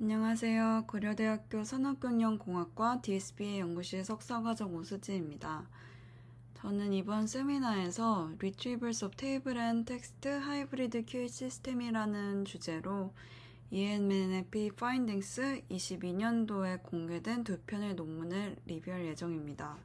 안녕하세요. 고려대학교 산업경영공학과 DSBA 연구실 석사과정 오수지입니다. 저는 이번 세미나에서 Retrievals of Table and Text Hybrid QA System이라는 주제로 ENMNP Findings 22년도에 공개된 두 편의 논문을 리뷰할 예정입니다.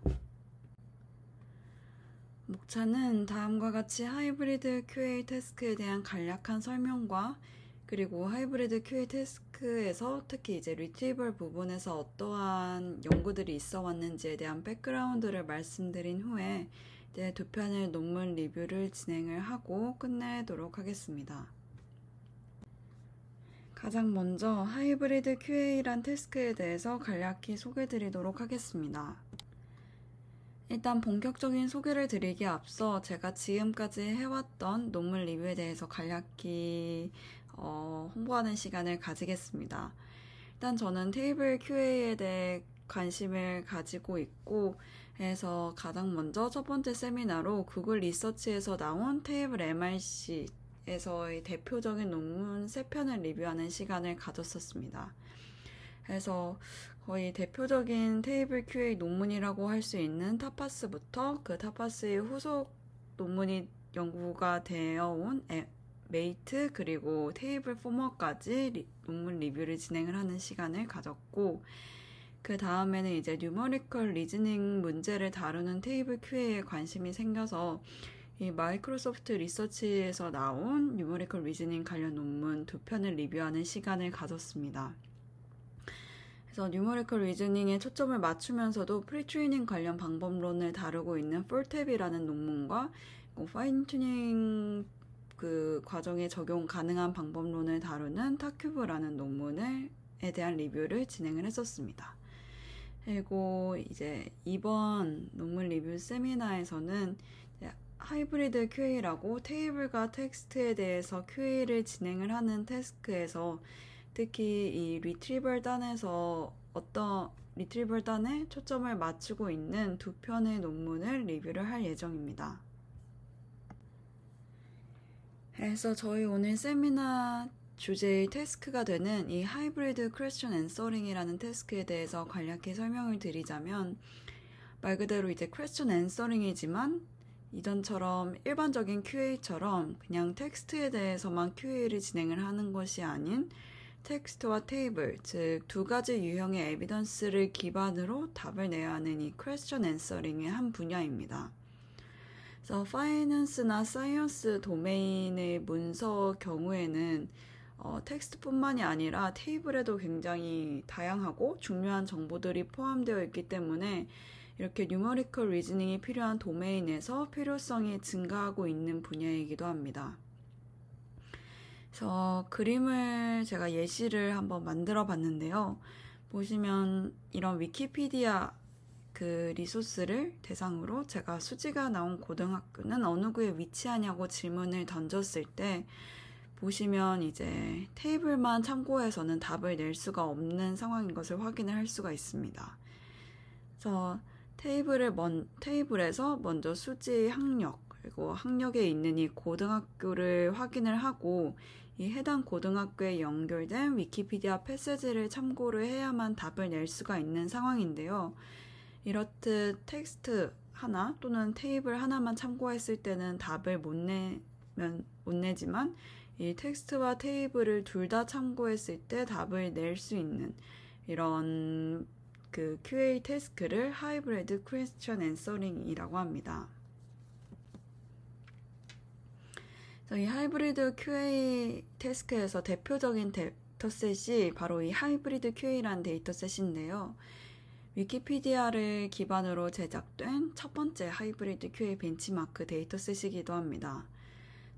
목차는 다음과 같이 하이브리드 QA 태스크에 대한 간략한 설명과 그리고 하이브리드 QA 태스크에서 특히 이제 리트리벌 부분에서 어떠한 연구들이 있어 왔는지에 대한 백그라운드를 말씀드린 후에 이제 두 편의 논문 리뷰를 진행을 하고 끝내도록 하겠습니다. 가장 먼저 하이브리드 QA란 태스크에 대해서 간략히 소개드리도록 하겠습니다. 일단 본격적인 소개를 드리기에 앞서 제가 지금까지 해왔던 논문 리뷰에 대해서 간략히 홍보하는 시간을 가지겠습니다. 일단 저는 테이블 QA에 대해 관심을 가지고 있고 해서 가장 먼저 첫 번째 세미나로 구글 리서치에서 나온 테이블 MRC에서의 대표적인 논문 3편을 리뷰하는 시간을 가졌었습니다. 그래서 거의 대표적인 테이블 QA 논문이라고 할 수 있는 타파스부터 그 타파스의 후속 논문이 연구가 되어 온 메이트 그리고 테이블 포머까지 논문 리뷰를 진행을 하는 시간을 가졌고, 그 다음에는 이제 뉴머리컬 리즈닝 문제를 다루는 테이블 QA에 관심이 생겨서 이 마이크로소프트 리서치에서 나온 뉴머리컬 리즈닝 관련 논문 2편을 리뷰하는 시간을 가졌습니다. 그래서 뉴머리컬 리즈닝에 초점을 맞추면서도 프리트레이닝 관련 방법론을 다루고 있는 폴탭이라는 논문과 파인 튜닝 그 과정에 적용 가능한 방법론을 다루는 타큐브라는 논문에 대한 리뷰를 진행을 했었습니다. 그리고 이제 이번 논문 리뷰 세미나에서는 하이브리드 QA라고 테이블과 텍스트에 대해서 QA를 진행을 하는 태스크에서 특히 이 리트리벌 단에서 리트리벌 단에 초점을 맞추고 있는 2편의 논문을 리뷰를 할 예정입니다. 그래서 저희 오늘 세미나 주제의 태스크가 되는 이 하이브리드 퀘스천 앤서링이라는 태스크에 대해서 간략히 설명을 드리자면, 말 그대로 이제 퀘스천 앤서링이지만 이전처럼 일반적인 QA처럼 그냥 텍스트에 대해서만 QA를 진행을 하는 것이 아닌 텍스트와 테이블, 즉 두 가지 유형의 에비던스를 기반으로 답을 내야 하는 이 퀘스천 앤서링의 한 분야입니다. 그래서 파이낸스나 사이언스 도메인의 문서 경우에는 텍스트뿐만이 아니라 테이블에도 굉장히 다양하고 중요한 정보들이 포함되어 있기 때문에 이렇게 뉴머리컬 리즈닝이 필요한 도메인에서 필요성이 증가하고 있는 분야이기도 합니다. 그래서 그림을 제가 예시를 한번 만들어 봤는데요. 보시면 이런 위키피디아 그 리소스를 대상으로 제가 수지가 나온 고등학교는 어느 구에 위치하냐고 질문을 던졌을 때 보시면 이제 테이블만 참고해서는 답을 낼 수가 없는 상황인 것을 확인을 할 수가 있습니다. 그래서 테이블에서 먼저 수지 학력 그리고 학력에 있는 이 고등학교를 확인을 하고 이 해당 고등학교에 연결된 위키피디아 패스지를 참고를 해야만 답을 낼 수가 있는 상황인데요. 이렇듯 텍스트 하나 또는 테이블 하나만 참고했을 때는 답을 못 내지만 이 텍스트와 테이블을 둘 다 참고했을 때 답을 낼 수 있는 이런 그 QA 태스크를 하이브리드 퀘스천 앤서링이라고 합니다. 이 하이브리드 QA 태스크에서 대표적인 데이터셋이 바로 이 하이브리드 QA라는 데이터셋인데요. 위키피디아를 기반으로 제작된 첫 번째 하이브리드 QA 벤치마크 데이터셋이기도 합니다.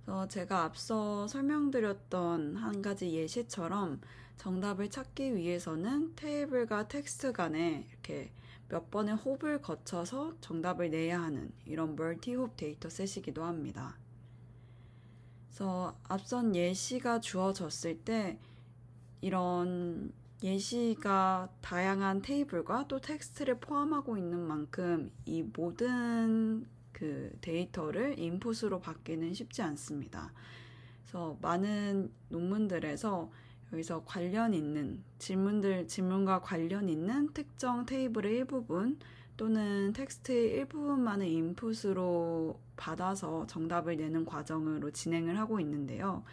그래서 제가 앞서 설명드렸던 한 가지 예시처럼 정답을 찾기 위해서는 테이블과 텍스트 간에 이렇게 몇 번의 홉을 거쳐서 정답을 내야 하는 이런 멀티홉 데이터셋이기도 합니다. 그래서 앞선 예시가 주어졌을 때 이런 예시가 다양한 테이블과 또 텍스트를 포함하고 있는 만큼 이 모든 그 데이터를 인풋으로 받기는 쉽지 않습니다. 그래서 많은 논문들에서 여기서 관련 있는 질문과 관련 있는 특정 테이블의 일부분 또는 텍스트의 일부분만을 인풋으로 받아서 정답을 내는 과정으로 진행을 하고 있는데요.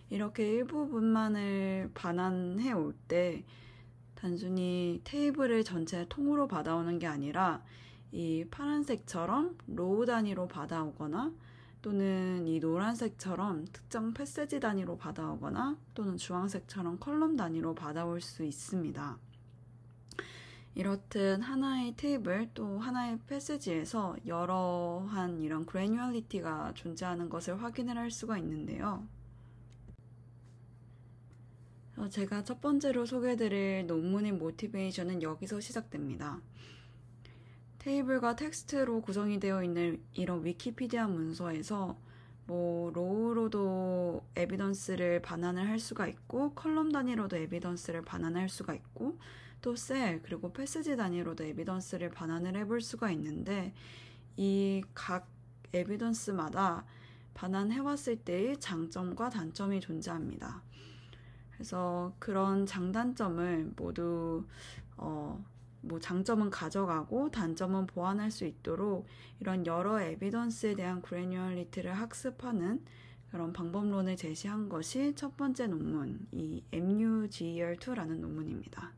이렇게 일부분만을 반환해 올 때 단순히 테이블을 전체 통으로 받아오는 게 아니라 이 파란색처럼 로우 단위로 받아오거나 또는 이 노란색처럼 특정 패세지 단위로 받아오거나 또는 주황색처럼 컬럼 단위로 받아올 수 있습니다. 이렇듯 하나의 테이블 또 하나의 패세지에서 여러한 이런 그래뉴얼리티가 존재하는 것을 확인을 할 수가 있는데요. 제가 첫 번째로 소개해드릴 논문의 모티베이션은 여기서 시작됩니다. 테이블과 텍스트로 구성이 되어 있는 이런 위키피디아 문서에서 로우로도 에비던스를 반환을 할 수가 있고 컬럼 단위로도 에비던스를 반환할 수가 있고 또 셀 그리고 패시지 단위로도 에비던스를 반환을 해볼 수가 있는데 이 각 에비던스마다 반환해왔을 때의 장점과 단점이 존재합니다. 그래서 그런 장단점을 모두 장점은 가져가고 단점은 보완할 수 있도록 이런 여러 에비던스에 대한 그래뉴얼리티를 학습하는 그런 방법론을 제시한 것이 첫 번째 논문, 이 MUGER2라는 논문입니다.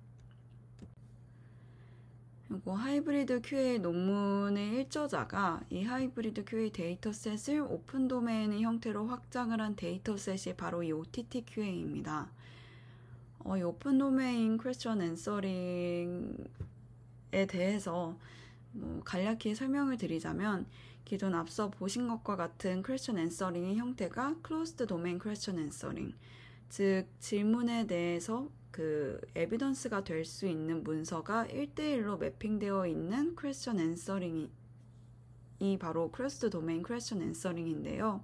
그리고 하이브리드 QA 논문의 일저자가 이 하이브리드 QA 데이터셋을 오픈 도메인의 형태로 확장을 한 데이터셋이 바로 이 OTT QA입니다. 이 오픈 도메인 퀘스천 앤서링에 대해서 간략히 설명을 드리자면 기존 앞서 보신 것과 같은 퀘스천 앤서링의 형태가 클로즈드 도메인 퀘스천 앤서링, 즉 질문에 대해서 그 에비던스가 될 수 있는 문서가 1대1로 매핑되어 있는 퀘스천 앤서링이 바로 클로즈드 도메인 퀘스천 앤서링인데요.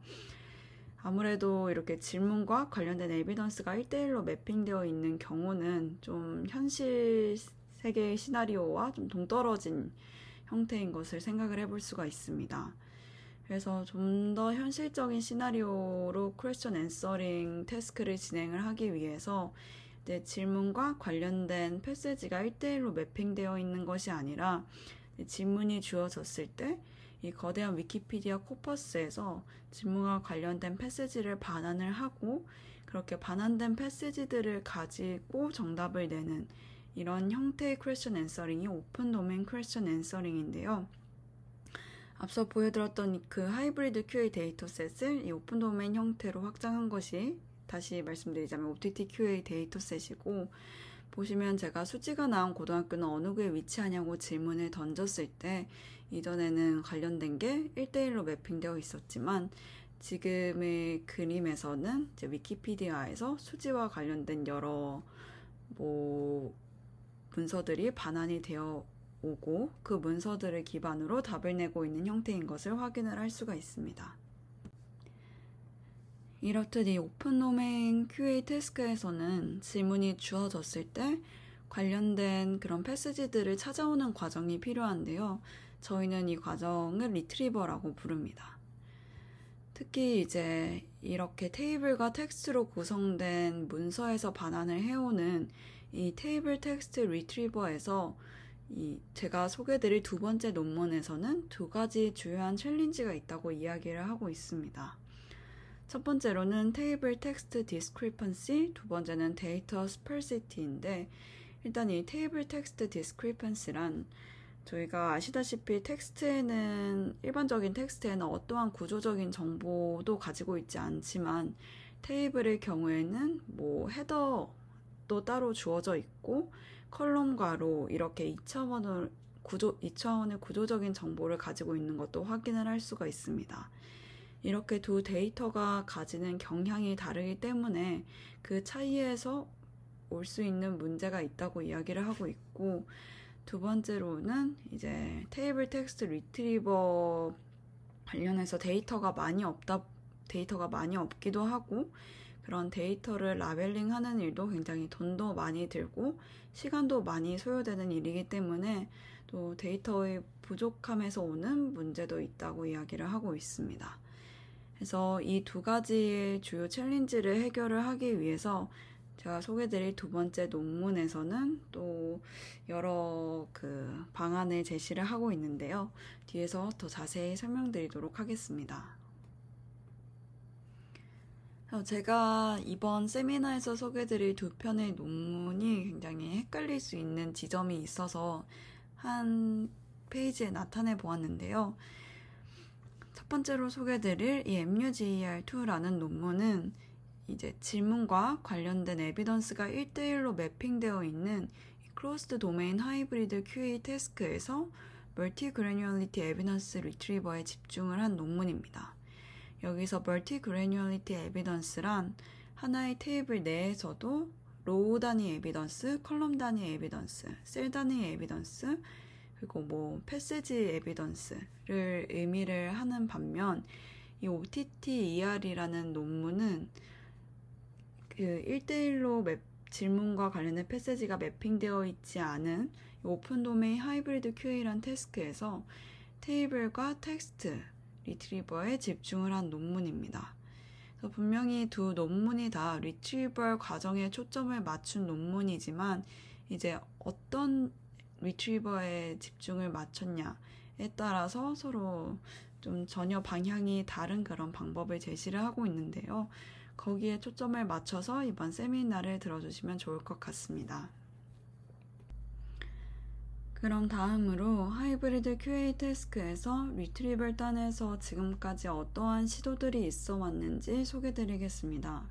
아무래도 이렇게 질문과 관련된 에비던스가 1대1로 매핑되어 있는 경우는 좀 현실 세계의 시나리오와 좀 동떨어진 형태인 것을 생각을 해볼 수가 있습니다. 그래서 좀 더 현실적인 시나리오로 퀘스천 앤서링 태스크를 진행을 하기 위해서 이제 질문과 관련된 패시지가 1대1로 매핑되어 있는 것이 아니라 질문이 주어졌을 때 이 거대한 위키피디아 코퍼스에서 질문과 관련된 패시지를 반환을 하고 그렇게 반환된 패시지들을 가지고 정답을 내는 이런 형태의 퀘스천 앤서링이 오픈 도메인 퀘스천 앤서링인데요. 앞서 보여드렸던 그 하이브리드 QA 데이터셋을 이 오픈 도메인 형태로 확장한 것이 다시 말씀드리자면 OTT QA 데이터셋이고 보시면 제가 수지가 나온 고등학교는 어느 구에 위치하냐고 질문을 던졌을 때 이전에는 관련된 게 1대1로 매핑되어 있었지만 지금의 그림에서는 이제 위키피디아에서 수지와 관련된 여러 문서들이 반환이 되어 오고 그 문서들을 기반으로 답을 내고 있는 형태인 것을 확인을 할 수가 있습니다. 이렇듯 이 오픈 도메인 QA 태스크에서는 질문이 주어졌을 때 관련된 그런 패시지들을 찾아오는 과정이 필요한데요. 저희는 이 과정을 리트리버라고 부릅니다. 특히 이제 이렇게 테이블과 텍스트로 구성된 문서에서 반환을 해오는 이 테이블 텍스트 리트리버에서 제가 소개드릴 두 번째 논문에서는 두 가지 주요한 챌린지가 있다고 이야기를 하고 있습니다. 첫 번째로는 테이블 텍스트 디스크리펀시, 두 번째는 데이터 스펄시티인데 일단 이 테이블 텍스트 디스크리펀시란 저희가 아시다시피 일반적인 텍스트에는 어떠한 구조적인 정보도 가지고 있지 않지만 테이블의 경우에는 헤더도 따로 주어져 있고 컬럼과 로 이렇게 2차원의 구조적인 정보를 가지고 있는 것도 확인을 할 수가 있습니다. 이렇게 두 데이터가 가지는 경향이 다르기 때문에 그 차이에서 올 수 있는 문제가 있다고 이야기를 하고 있고 두 번째로는 이제 테이블 텍스트 리트리버 관련해서 데이터가 많이 없기도 하고 그런 데이터를 라벨링 하는 일도 굉장히 돈도 많이 들고 시간도 많이 소요되는 일이기 때문에 또 데이터의 부족함에서 오는 문제도 있다고 이야기를 하고 있습니다. 그래서 이 두 가지의 주요 챌린지를 해결을 하기 위해서 제가 소개드릴 두 번째 논문에서는 또 여러 방안을 제시를 하고 있는데요. 뒤에서 더 자세히 설명드리도록 하겠습니다. 제가 이번 세미나에서 소개드릴 두 편의 논문이 굉장히 헷갈릴 수 있는 지점이 있어서 한 페이지에 나타내 보았는데요. 첫 번째로 소개드릴 이 MUGER2라는 논문은 이제 질문과 관련된 에비던스가 1대1로 매핑되어 있는 클로스드 도메인 하이브리드 QA 태스크에서 멀티 그래뉴얼리티 에비던스 리트리버에 집중을 한 논문입니다. 여기서 멀티 그래뉴얼리티 에비던스란 하나의 테이블 내에서도 로우 단위 에비던스, 컬럼 단위 에비던스, 셀 단위 에비던스, 그리고 패시지 에비던스를 의미를 하는 반면 이 OTT-ER이라는 논문은 1대1로 질문과 관련된 패시지가 매핑되어 있지 않은 오픈 도메인 하이브리드 QA란 태스크에서 테이블과 텍스트 리트리버에 집중을 한 논문입니다. 그래서 분명히 두 논문이 다 리트리버 과정에 초점을 맞춘 논문이지만 이제 어떤 리트리버에 집중을 맞췄냐에 따라서 서로 좀 전혀 방향이 다른 그런 방법을 제시를 하고 있는데요. 거기에 초점을 맞춰서 이번 세미나를 들어주시면 좋을 것 같습니다. 그럼 다음으로 하이브리드 QA 태스크에서 리트리버 단에서 지금까지 어떠한 시도들이 있어 왔는지 소개드리겠습니다.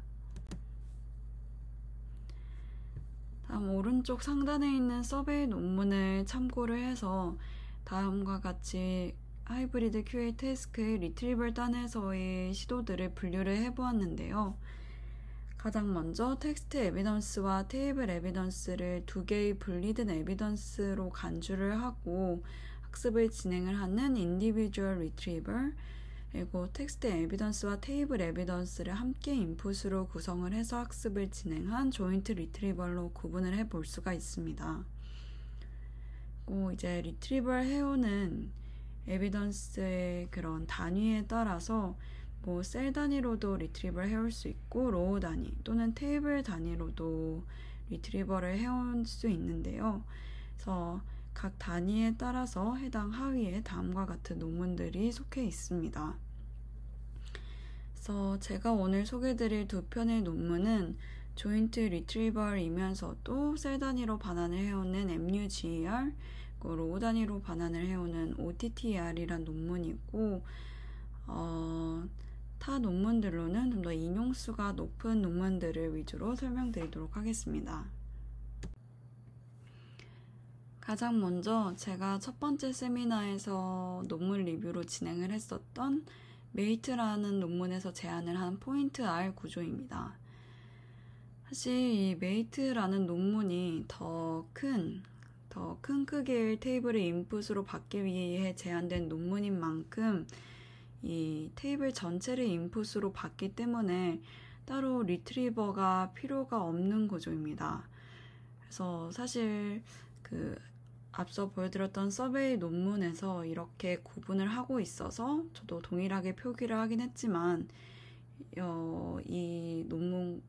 다음 오른쪽 상단에 있는 서베이 논문을 참고를 해서 다음과 같이 하이브리드 QA 태스크의 리트리버 단에서의 시도들을 분류를 해보았는데요. 가장 먼저 텍스트 에비던스와 테이블 에비던스를 두 개의 분리된 에비던스로 간주를 하고 학습을 진행을 하는 인디비주얼 리트리버, 그리고 텍스트 에비던스와 테이블 에비던스를 함께 인풋으로 구성을 해서 학습을 진행한 조인트 리트리버로 구분을 해볼 수가 있습니다. 그리고 이제 리트리버 해오는 에비던스의 그런 단위에 따라서 셀 단위로도 리트리버를 해올 수 있고 로우 단위 또는 테이블 단위로도 리트리버를 해올 수 있는데요. 그래서 각 단위에 따라서 해당 하위에 다음과 같은 논문들이 속해 있습니다. 그래서 제가 오늘 소개드릴 두 편의 논문은 조인트 리트리버이면서도 셀 단위로 반환을 해오는 MUGER, 로우 단위로 반환을 해오는 OTT-ER이란 논문이고 타 논문들로는 좀 더 인용수가 높은 논문들을 위주로 설명드리도록 하겠습니다. 가장 먼저 제가 첫 번째 세미나에서 논문 리뷰로 진행을 했었던 메이트라는 논문에서 제안을 한 포인트 R 구조입니다. 사실 이 메이트라는 논문이 더 큰 크기의 테이블을 인풋으로 받기 위해 제안된 논문인 만큼 이 테이블 전체를 인풋으로 받기 때문에 따로 리트리버가 필요가 없는 구조입니다. 그래서 사실 앞서 보여드렸던 서베이 논문에서 이렇게 구분을 하고 있어서 저도 동일하게 표기를 하긴 했지만 이 논문을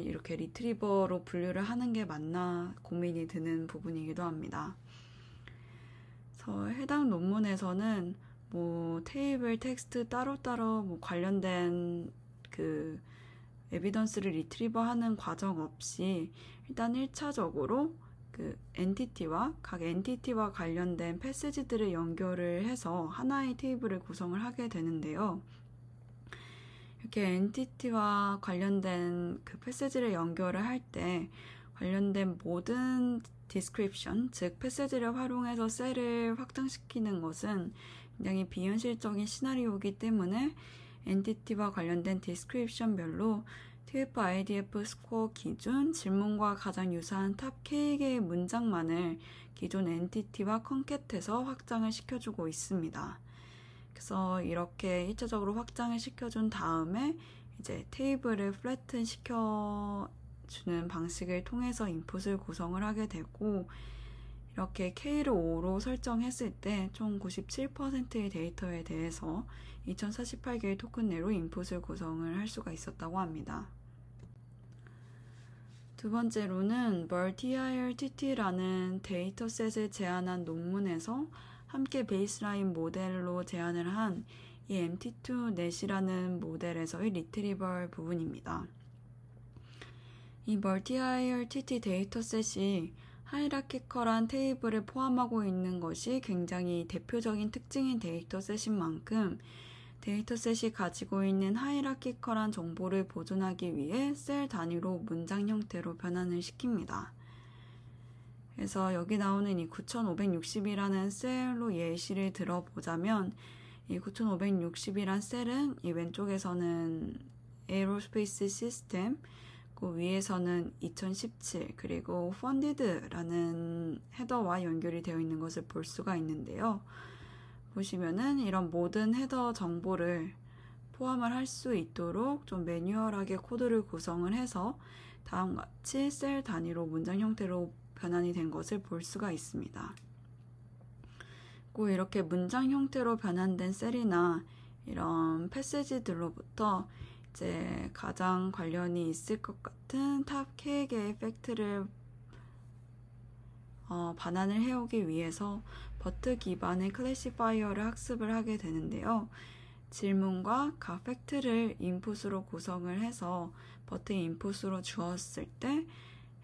이렇게 리트리버로 분류를 하는 게 맞나 고민이 드는 부분이기도 합니다. 그래서 해당 논문에서는 테이블 텍스트 따로따로 관련된 에비던스를 리트리버 하는 과정 없이 일단 1차적으로 각 엔티티와 관련된 패시지들을 연결을 해서 하나의 테이블을 구성을 하게 되는데요. 이렇게 엔티티와 관련된 패시지를 연결을 할 때 관련된 모든 디스크립션, 즉 패시지를 활용해서 셀을 확장시키는 것은 굉장히 비현실적인 시나리오이기 때문에 엔티티와 관련된 디스크립션별로 TF IDF 스코어 기준 질문과 가장 유사한 탑 K개의 문장만을 기존 엔티티와 컨캣해서 확장을 시켜주고 있습니다. 그래서 이렇게 1차적으로 확장을 시켜준 다음에 이제 테이블을 플래튼 시켜주는 방식을 통해서 인풋을 구성을 하게 되고 이렇게 K를 5로 설정했을 때 총 97%의 데이터에 대해서 2048개의 토큰 내로 인풋을 구성을 할 수가 있었다고 합니다. 두 번째로는 multi-IRTT라는 데이터셋을 제안한 논문에서 함께 베이스라인 모델로 제안을 한 이 MT2 넷이라는 모델에서의 리트리버 부분입니다. 이 멀티-IRTT 데이터셋이 하이라키컬한 테이블을 포함하고 있는 것이 굉장히 대표적인 특징인 데이터셋인 만큼 데이터셋이 가지고 있는 하이라키컬한 정보를 보존하기 위해 셀 단위로 문장 형태로 변환을 시킵니다. 그래서 여기 나오는 이 9560이라는 셀로 예시를 들어보자면 이 9560이란 셀은 이 왼쪽에서는 에어로스페이스 시스템, 그 위에서는 2017 그리고 funded라는 헤더와 연결이 되어 있는 것을 볼 수가 있는데요. 보시면은 이런 모든 헤더 정보를 포함을 할 수 있도록 좀 매뉴얼하게 코드를 구성을 해서 다음과 같이 셀 단위로 문장 형태로 변환이 된 것을 볼 수가 있습니다. 꼭 이렇게 문장 형태로 변환된 셀이나 이런 패시지들로부터 이제 가장 관련이 있을 것 같은 탑 K개의 팩트를 반환을 해오기 위해서 버트 기반의 클래시파이어를 학습을 하게 되는데요. 질문과 각 팩트를 인풋으로 구성을 해서 버트 인풋으로 주었을 때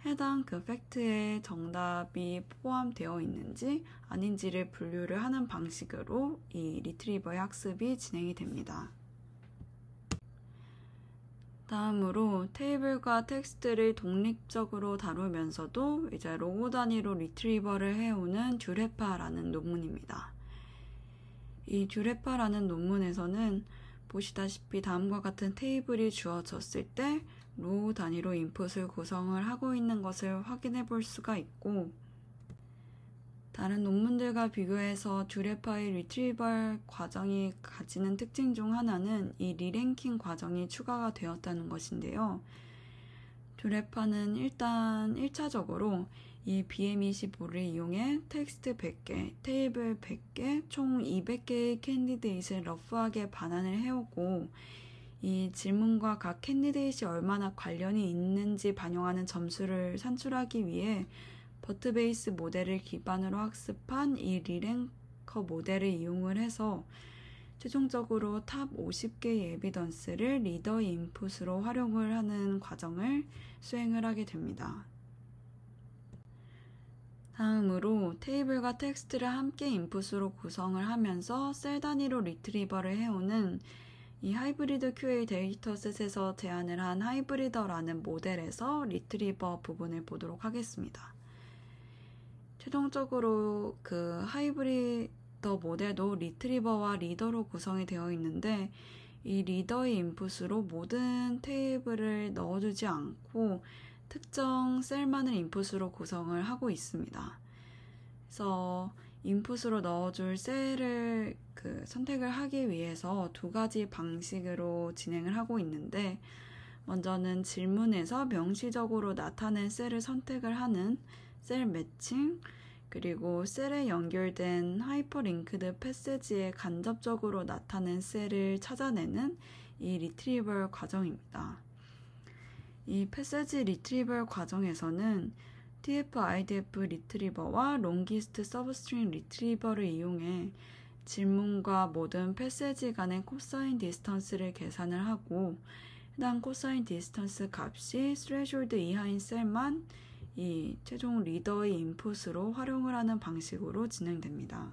해당 그 팩트에 정답이 포함되어 있는지 아닌지를 분류를 하는 방식으로 이 리트리버의 학습이 진행이 됩니다. 다음으로 테이블과 텍스트를 독립적으로 다루면서도 이제 로고 단위로 리트리버를 해오는 듀레파라는 논문입니다. 이 듀레파라는 논문에서는 보시다시피 다음과 같은 테이블이 주어졌을 때 로우 단위로 인풋을 구성을 하고 있는 것을 확인해 볼 수가 있고, 다른 논문들과 비교해서 듀레파의 리트리버 과정이 가지는 특징 중 하나는 이 리랭킹 과정이 추가가 되었다는 것인데요. 듀레파는 일단 1차적으로 이 BM25를 이용해 텍스트 100개, 테이블 100개, 총 200개의 캔디데이트를 러프하게 반환을 해오고, 이 질문과 각 캔디데이트이 얼마나 관련이 있는지 반영하는 점수를 산출하기 위해 버트 베이스 모델을 기반으로 학습한 이 리랭커 모델을 이용을 해서 최종적으로 탑 50개의 에비던스를 리더 인풋으로 활용을 하는 과정을 수행을 하게 됩니다. 다음으로 테이블과 텍스트를 함께 인풋으로 구성을 하면서 셀 단위로 리트리버를 해오는 이 하이브리드 QA 데이터셋에서 제안을 한 하이브리더라는 모델에서 리트리버 부분을 보도록 하겠습니다. 최종적으로 그 하이브리더 모델도 리트리버와 리더로 구성이 되어 있는데 이 리더의 인풋으로 모든 테이블을 넣어주지 않고 특정 셀만을 인풋으로 구성을 하고 있습니다. 그래서 인풋으로 넣어줄 셀을 선택을 하기 위해서 두 가지 방식으로 진행을 하고 있는데, 먼저는 질문에서 명시적으로 나타낸 셀을 선택을 하는 셀 매칭, 그리고 셀에 연결된 하이퍼링크드 패시지에 간접적으로 나타낸 셀을 찾아내는 이 리트리버 과정입니다. 이 패시지 리트리버 과정에서는 TF IDF 리트리버와 롱기스트 서브스트링 리트리버를 이용해 질문과 모든 패시지 간의 코사인 디스턴스를 계산을 하고, 해당 코사인 디스턴스 값이 스레졸드 이하인 셀만 이 최종 리더의 인풋으로 활용을 하는 방식으로 진행됩니다.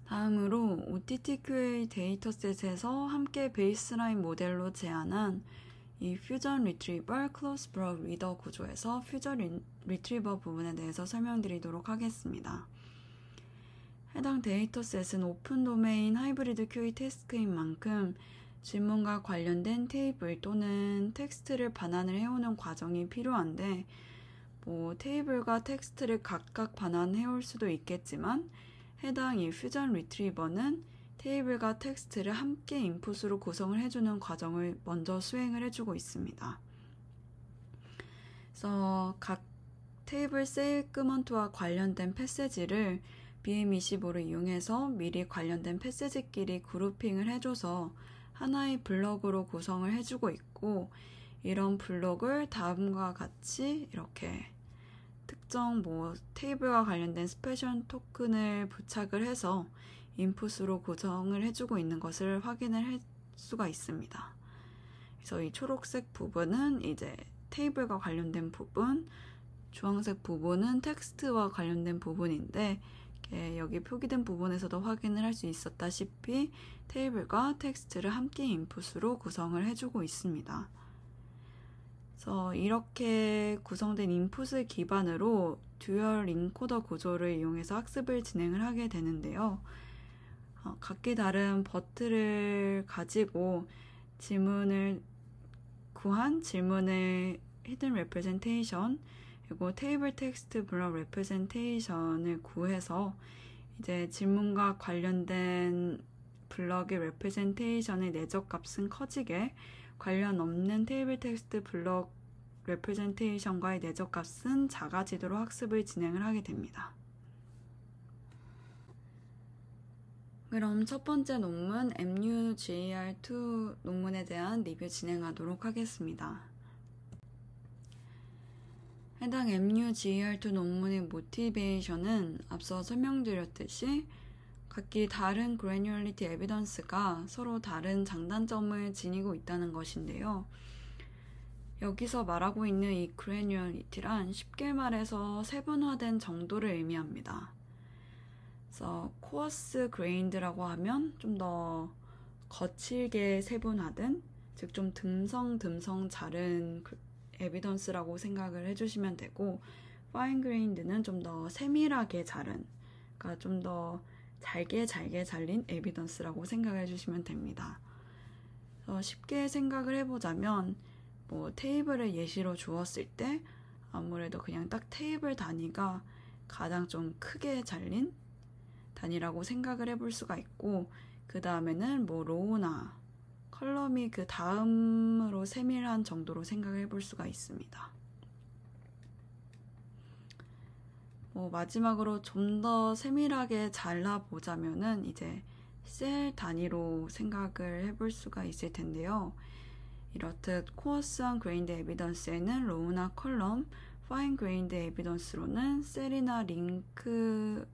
다음으로 OTTQA 데이터셋에서 함께 베이스라인 모델로 제안한 이 퓨전 리트리버 클로스 브럭 리더 구조에서 퓨전 리트리버 부분에 대해서 설명드리도록 하겠습니다. 해당 데이터셋은 오픈 도메인 하이브리드 QA 태스크인 만큼 질문과 관련된 테이블 또는 텍스트를 반환을 해오는 과정이 필요한데, 테이블과 텍스트를 각각 반환해올 수도 있겠지만 해당 이 퓨전 리트리버는 테이블과 텍스트를 함께 인풋으로 구성을 해주는 과정을 먼저 수행을 해주고 있습니다. 그래서 각 테이블 세그먼트와 관련된 패시지를 BM25를 이용해서 미리 관련된 패시지끼리 그룹핑을 해줘서 하나의 블럭으로 구성을 해주고 있고, 이런 블록을 다음과 같이 이렇게 특정 테이블과 관련된 스페셜 토큰을 부착을 해서 인풋으로 구성을 해주고 있는 것을 확인을 할 수가 있습니다. 그래서 이 초록색 부분은 이제 테이블과 관련된 부분, 주황색 부분은 텍스트와 관련된 부분인데 여기 표기된 부분에서도 확인을 할 수 있었다시피 테이블과 텍스트를 함께 인풋으로 구성을 해주고 있습니다. 그래서 이렇게 구성된 인풋을 기반으로 듀얼 인코더 구조를 이용해서 학습을 진행을 하게 되는데요. 각기 다른 버튼을 가지고 질문을 구한 질문의 히든 레프레젠테이션 그리고 테이블 텍스트 블럭 레프레젠테이션을 구해서 이제 질문과 관련된 블럭의 레프레젠테이션의 내적 값은 커지게 관련 없는 테이블 텍스트 블럭 레프레젠테이션과의 내적 값은 작아지도록 학습을 진행을 하게 됩니다. 그럼 첫 번째 논문 MUGAR2 논문에 대한 리뷰 진행하도록 하겠습니다. 해당 MUGAR2 논문의 모티베이션은 앞서 설명드렸듯이 각기 다른 granularity evidence가 서로 다른 장단점을 지니고 있다는 것인데요. 여기서 말하고 있는 이 granularity란 쉽게 말해서 세분화된 정도를 의미합니다. 그래서 coarse grained라고 하면 좀 더 거칠게 세분화된, 즉 좀 듬성 자른 에비던스라고 생각을 해주시면 되고, fine grained는 좀 더 세밀하게 자른, 그러니까 좀 더 잘게 잘린 에비던스라고 생각을 해주시면 됩니다. 그래서 쉽게 생각을 해보자면 테이블을 예시로 주었을 때 아무래도 그냥 딱 테이블 단위가 가장 좀 크게 잘린 단위라고 생각을 해볼 수가 있고, 그 다음에는 로우나 컬럼이 그 다음으로 세밀한 정도로 생각을 해볼 수가 있습니다. 마지막으로 좀 더 세밀하게 잘라보자면은 이제 셀 단위로 생각을 해볼 수가 있을 텐데요. 이렇듯 코어스한 그레인드 에비던스에는 로우나 컬럼, 파인 그레인드 에비던스로는 셀이나 링크가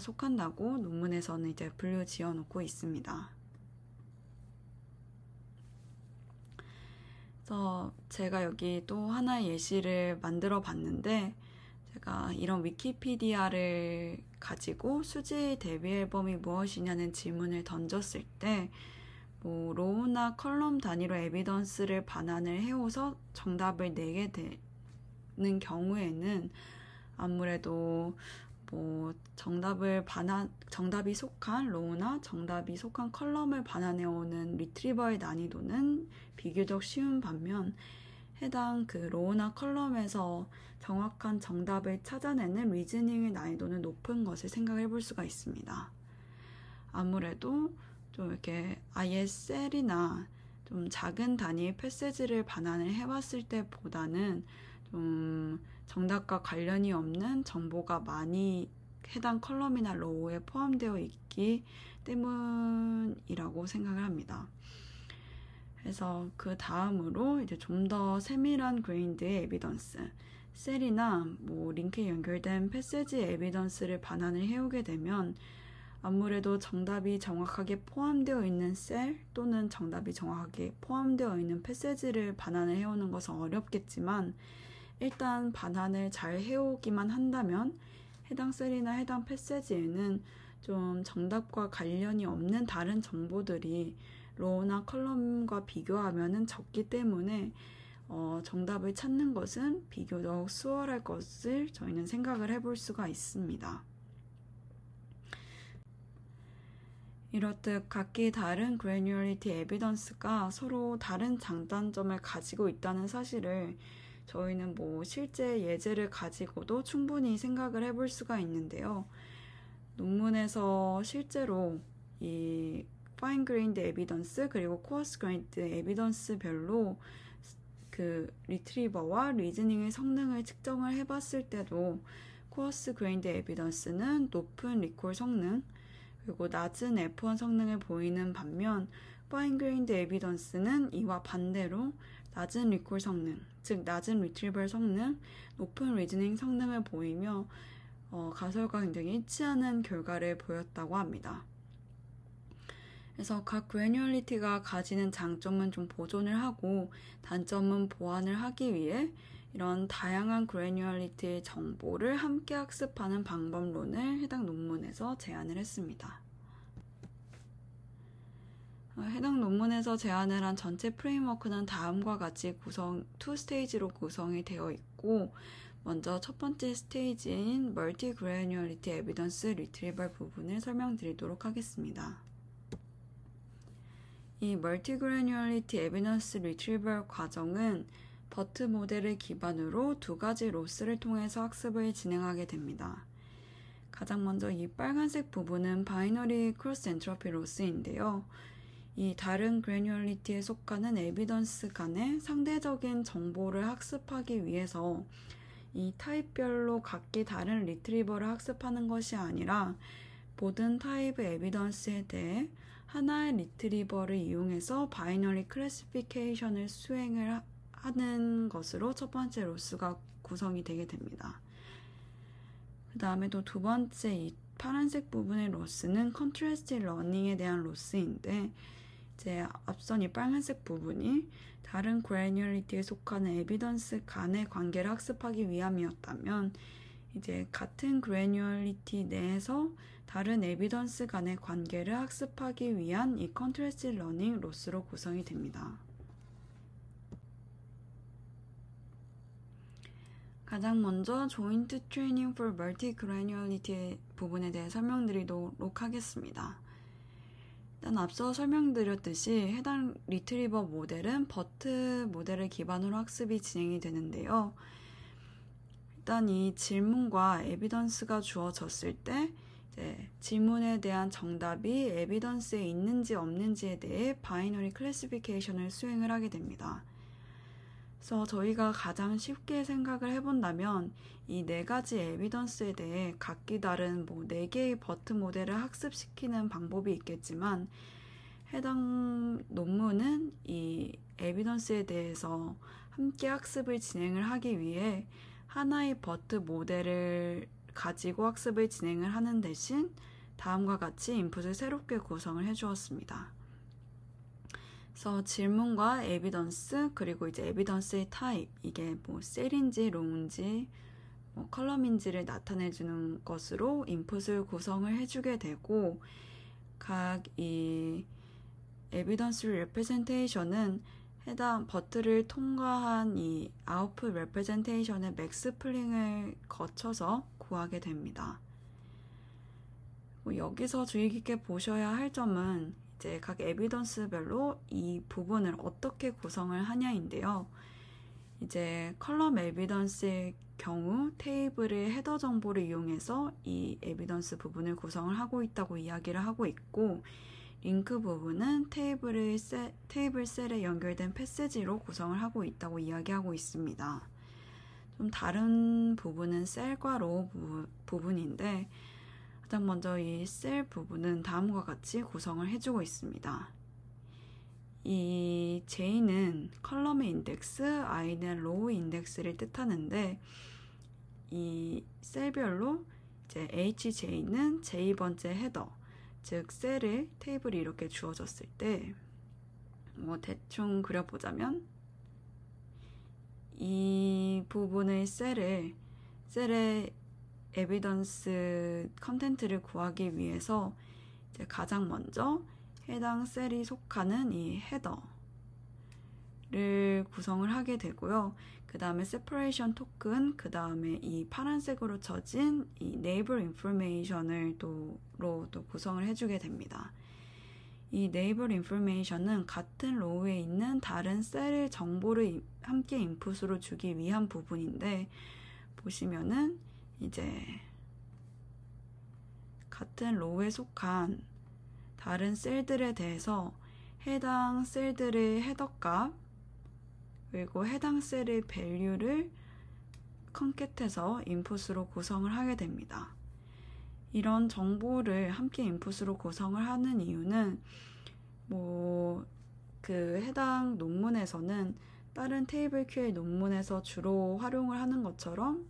속한다고 논문에서는 이제 분류 지어놓고 있습니다. 그래서 제가 여기 또 하나의 예시를 만들어 봤는데, 제가 이런 위키피디아를 가지고 수지의 데뷔 앨범이 무엇이냐는 질문을 던졌을 때 로우나 컬럼 단위로 에비던스를 반환을 해오서 정답을 내게 되는 경우에는 아무래도 정답이 속한 로우나 정답이 속한 컬럼을 반환해오는 리트리버의 난이도는 비교적 쉬운 반면 해당 로우나 컬럼에서 정확한 정답을 찾아내는 리즈닝의 난이도는 높은 것을 생각해 볼 수가 있습니다. 아무래도 좀 이렇게 아예 셀이나 좀 작은 단위의 패세지를 반환을 해왔을 때보다는 좀 정답과 관련이 없는 정보가 많이 해당 컬럼이나 로우에 포함되어 있기 때문이라고 생각을 합니다. 그래서 그 다음으로 이제 좀 더 세밀한 그레인드의 에비던스, 셀이나 링크에 연결된 패세지 에비던스를 반환을 해오게 되면 아무래도 정답이 정확하게 포함되어 있는 셀 또는 정답이 정확하게 포함되어 있는 패세지를 반환을 해오는 것은 어렵겠지만, 일단 반환을 잘 해오기만 한다면 해당 셀이나 해당 패세지에는 좀 정답과 관련이 없는 다른 정보들이 로우나 컬럼과 비교하면 적기 때문에 정답을 찾는 것은 비교적 수월할 것을 저희는 생각을 해볼 수가 있습니다. 이렇듯 각기 다른 granularity evidence가 서로 다른 장단점을 가지고 있다는 사실을 저희는 실제 예제를 가지고도 충분히 생각을 해볼 수가 있는데요. 논문에서 실제로 이 fine grained evidence 그리고 coarse grained evidence별로 그 리트리버와 리즈닝의 성능을 측정을 해봤을 때도 coarse grained evidence는 높은 리콜 성능 그리고 낮은 F1 성능을 보이는 반면 fine grained evidence는 이와 반대로 낮은 리콜 성능, 즉 낮은 리트리벌 성능, 높은 리즈닝 성능을 보이며 가설과 굉장히 일치하는 결과를 보였다고 합니다. 그래서 각 그래뉴얼리티가 가지는 장점은 좀 보존을 하고 단점은 보완을 하기 위해 이런 다양한 그래뉴얼리티의 정보를 함께 학습하는 방법론을 해당 논문에서 제안을 했습니다. 해당 논문에서 제안을 한 전체 프레임워크는 다음과 같이 2스테이지로 구성이 되어 있고, 먼저 첫 번째 스테이지인 멀티 그래뉴얼리티 에비던스 리트리벌 부분을 설명드리도록 하겠습니다. 이 멀티 그래뉴얼리티 에비던스 리트리벌 과정은 버트 모델을 기반으로 두 가지 로스를 통해서 학습을 진행하게 됩니다. 가장 먼저 이 빨간색 부분은 바이너리 크로스 엔트로피 로스인데요. 이 다른 그래뉴얼리티에 속하는 에비던스 간의 상대적인 정보를 학습하기 위해서 이 타입별로 각기 다른 리트리버를 학습하는 것이 아니라 모든 타입의 에비던스에 대해 하나의 리트리버를 이용해서 바이너리 클래시피케이션을 수행을 하는 것으로 첫 번째 로스가 구성이 되게 됩니다. 그 다음에 또 두 번째 이 파란색 부분의 로스는 컨트래스트 러닝에 대한 로스인데, 이제 앞선 이 빨간색 부분이 다른 그래뉴얼리티에 속하는 에비던스 간의 관계를 학습하기 위함이었다면, 이제 같은 그래뉴얼리티 내에서 다른 에비던스 간의 관계를 학습하기 위한 이 컨트래스트 러닝 로스로 구성이 됩니다. 가장 먼저 조인트 트레이닝 for 멀티 그래뉴얼리티 부분에 대해 설명드리도록 하겠습니다. 일단 앞서 설명드렸듯이 해당 리트리버 모델은 버트 모델을 기반으로 학습이 진행이 되는데요. 일단 이 질문과 에비던스가 주어졌을 때 이제 질문에 대한 정답이 에비던스에 있는지 없는지에 대해 바이너리 클래시피케이션을 수행을 하게 됩니다. 그래서 저희가 가장 쉽게 생각을 해본다면 이 네 가지 에비던스에 대해 각기 다른 네 개의 버트 모델을 학습시키는 방법이 있겠지만, 해당 논문은 이 에비던스에 대해서 함께 학습을 진행을 하기 위해 하나의 버트 모델을 가지고 학습을 진행을 하는 대신 다음과 같이 인풋을 새롭게 구성을 해주었습니다. 그래서 질문과 에비던스, 그리고 이제 에비던스의 타입, 이게 셀인지 로우인지 컬럼인지를 나타내주는 것으로 인풋을 구성을 해주게 되고, 각 이 에비던스 레프레젠테이션은 해당 버트를 통과한 이 아웃풋 레프레젠테이션의 맥스 플링을 거쳐서 구하게 됩니다. 여기서 주의 깊게 보셔야 할 점은 이제 각 에비던스별로 이 부분을 어떻게 구성을 하냐인데요. 이제 컬럼 에비던스의 경우 테이블의 헤더 정보를 이용해서 이 에비던스 부분을 구성을 하고 있다고 이야기를 하고 있고, 링크 부분은 테이블 셀에 연결된 패시지로 구성을 하고 있다고 이야기하고 있습니다. 좀 다른 부분은 셀과 로우 부분인데, 가장 먼저 이 셀 부분은 다음과 같이 구성을 해주고 있습니다. 이 J는 컬럼의 인덱스, I는 로우 인덱스를 뜻하는데, 이 셀별로 이제 HJ는 J번째 헤더, 즉 셀을 테이블이 이렇게 주어졌을 때 대충 그려보자면, 이 부분의 셀의 에비던스 컨텐츠를 구하기 위해서 이제 가장 먼저 해당 셀이 속하는 이 헤더를 구성을 하게 되고요. 그 다음에 separation 토큰, 그 다음에 이 파란색으로 쳐진 이 neighbor information을 또 구성을 해주게 됩니다. 이 neighbor information은 같은 로우에 있는 다른 셀의 정보를 함께 인풋으로 주기 위한 부분인데, 보시면은 이제 같은 로우에 속한 다른 셀들에 대해서 해당 셀들의 헤더값, 그리고 해당 셀의 밸류를 컨캣해서 인풋으로 구성을 하게 됩니다. 이런 정보를 함께 인풋으로 구성을 하는 이유는 그 해당 논문에서는 다른 테이블 QA 논문에서 주로 활용을 하는 것처럼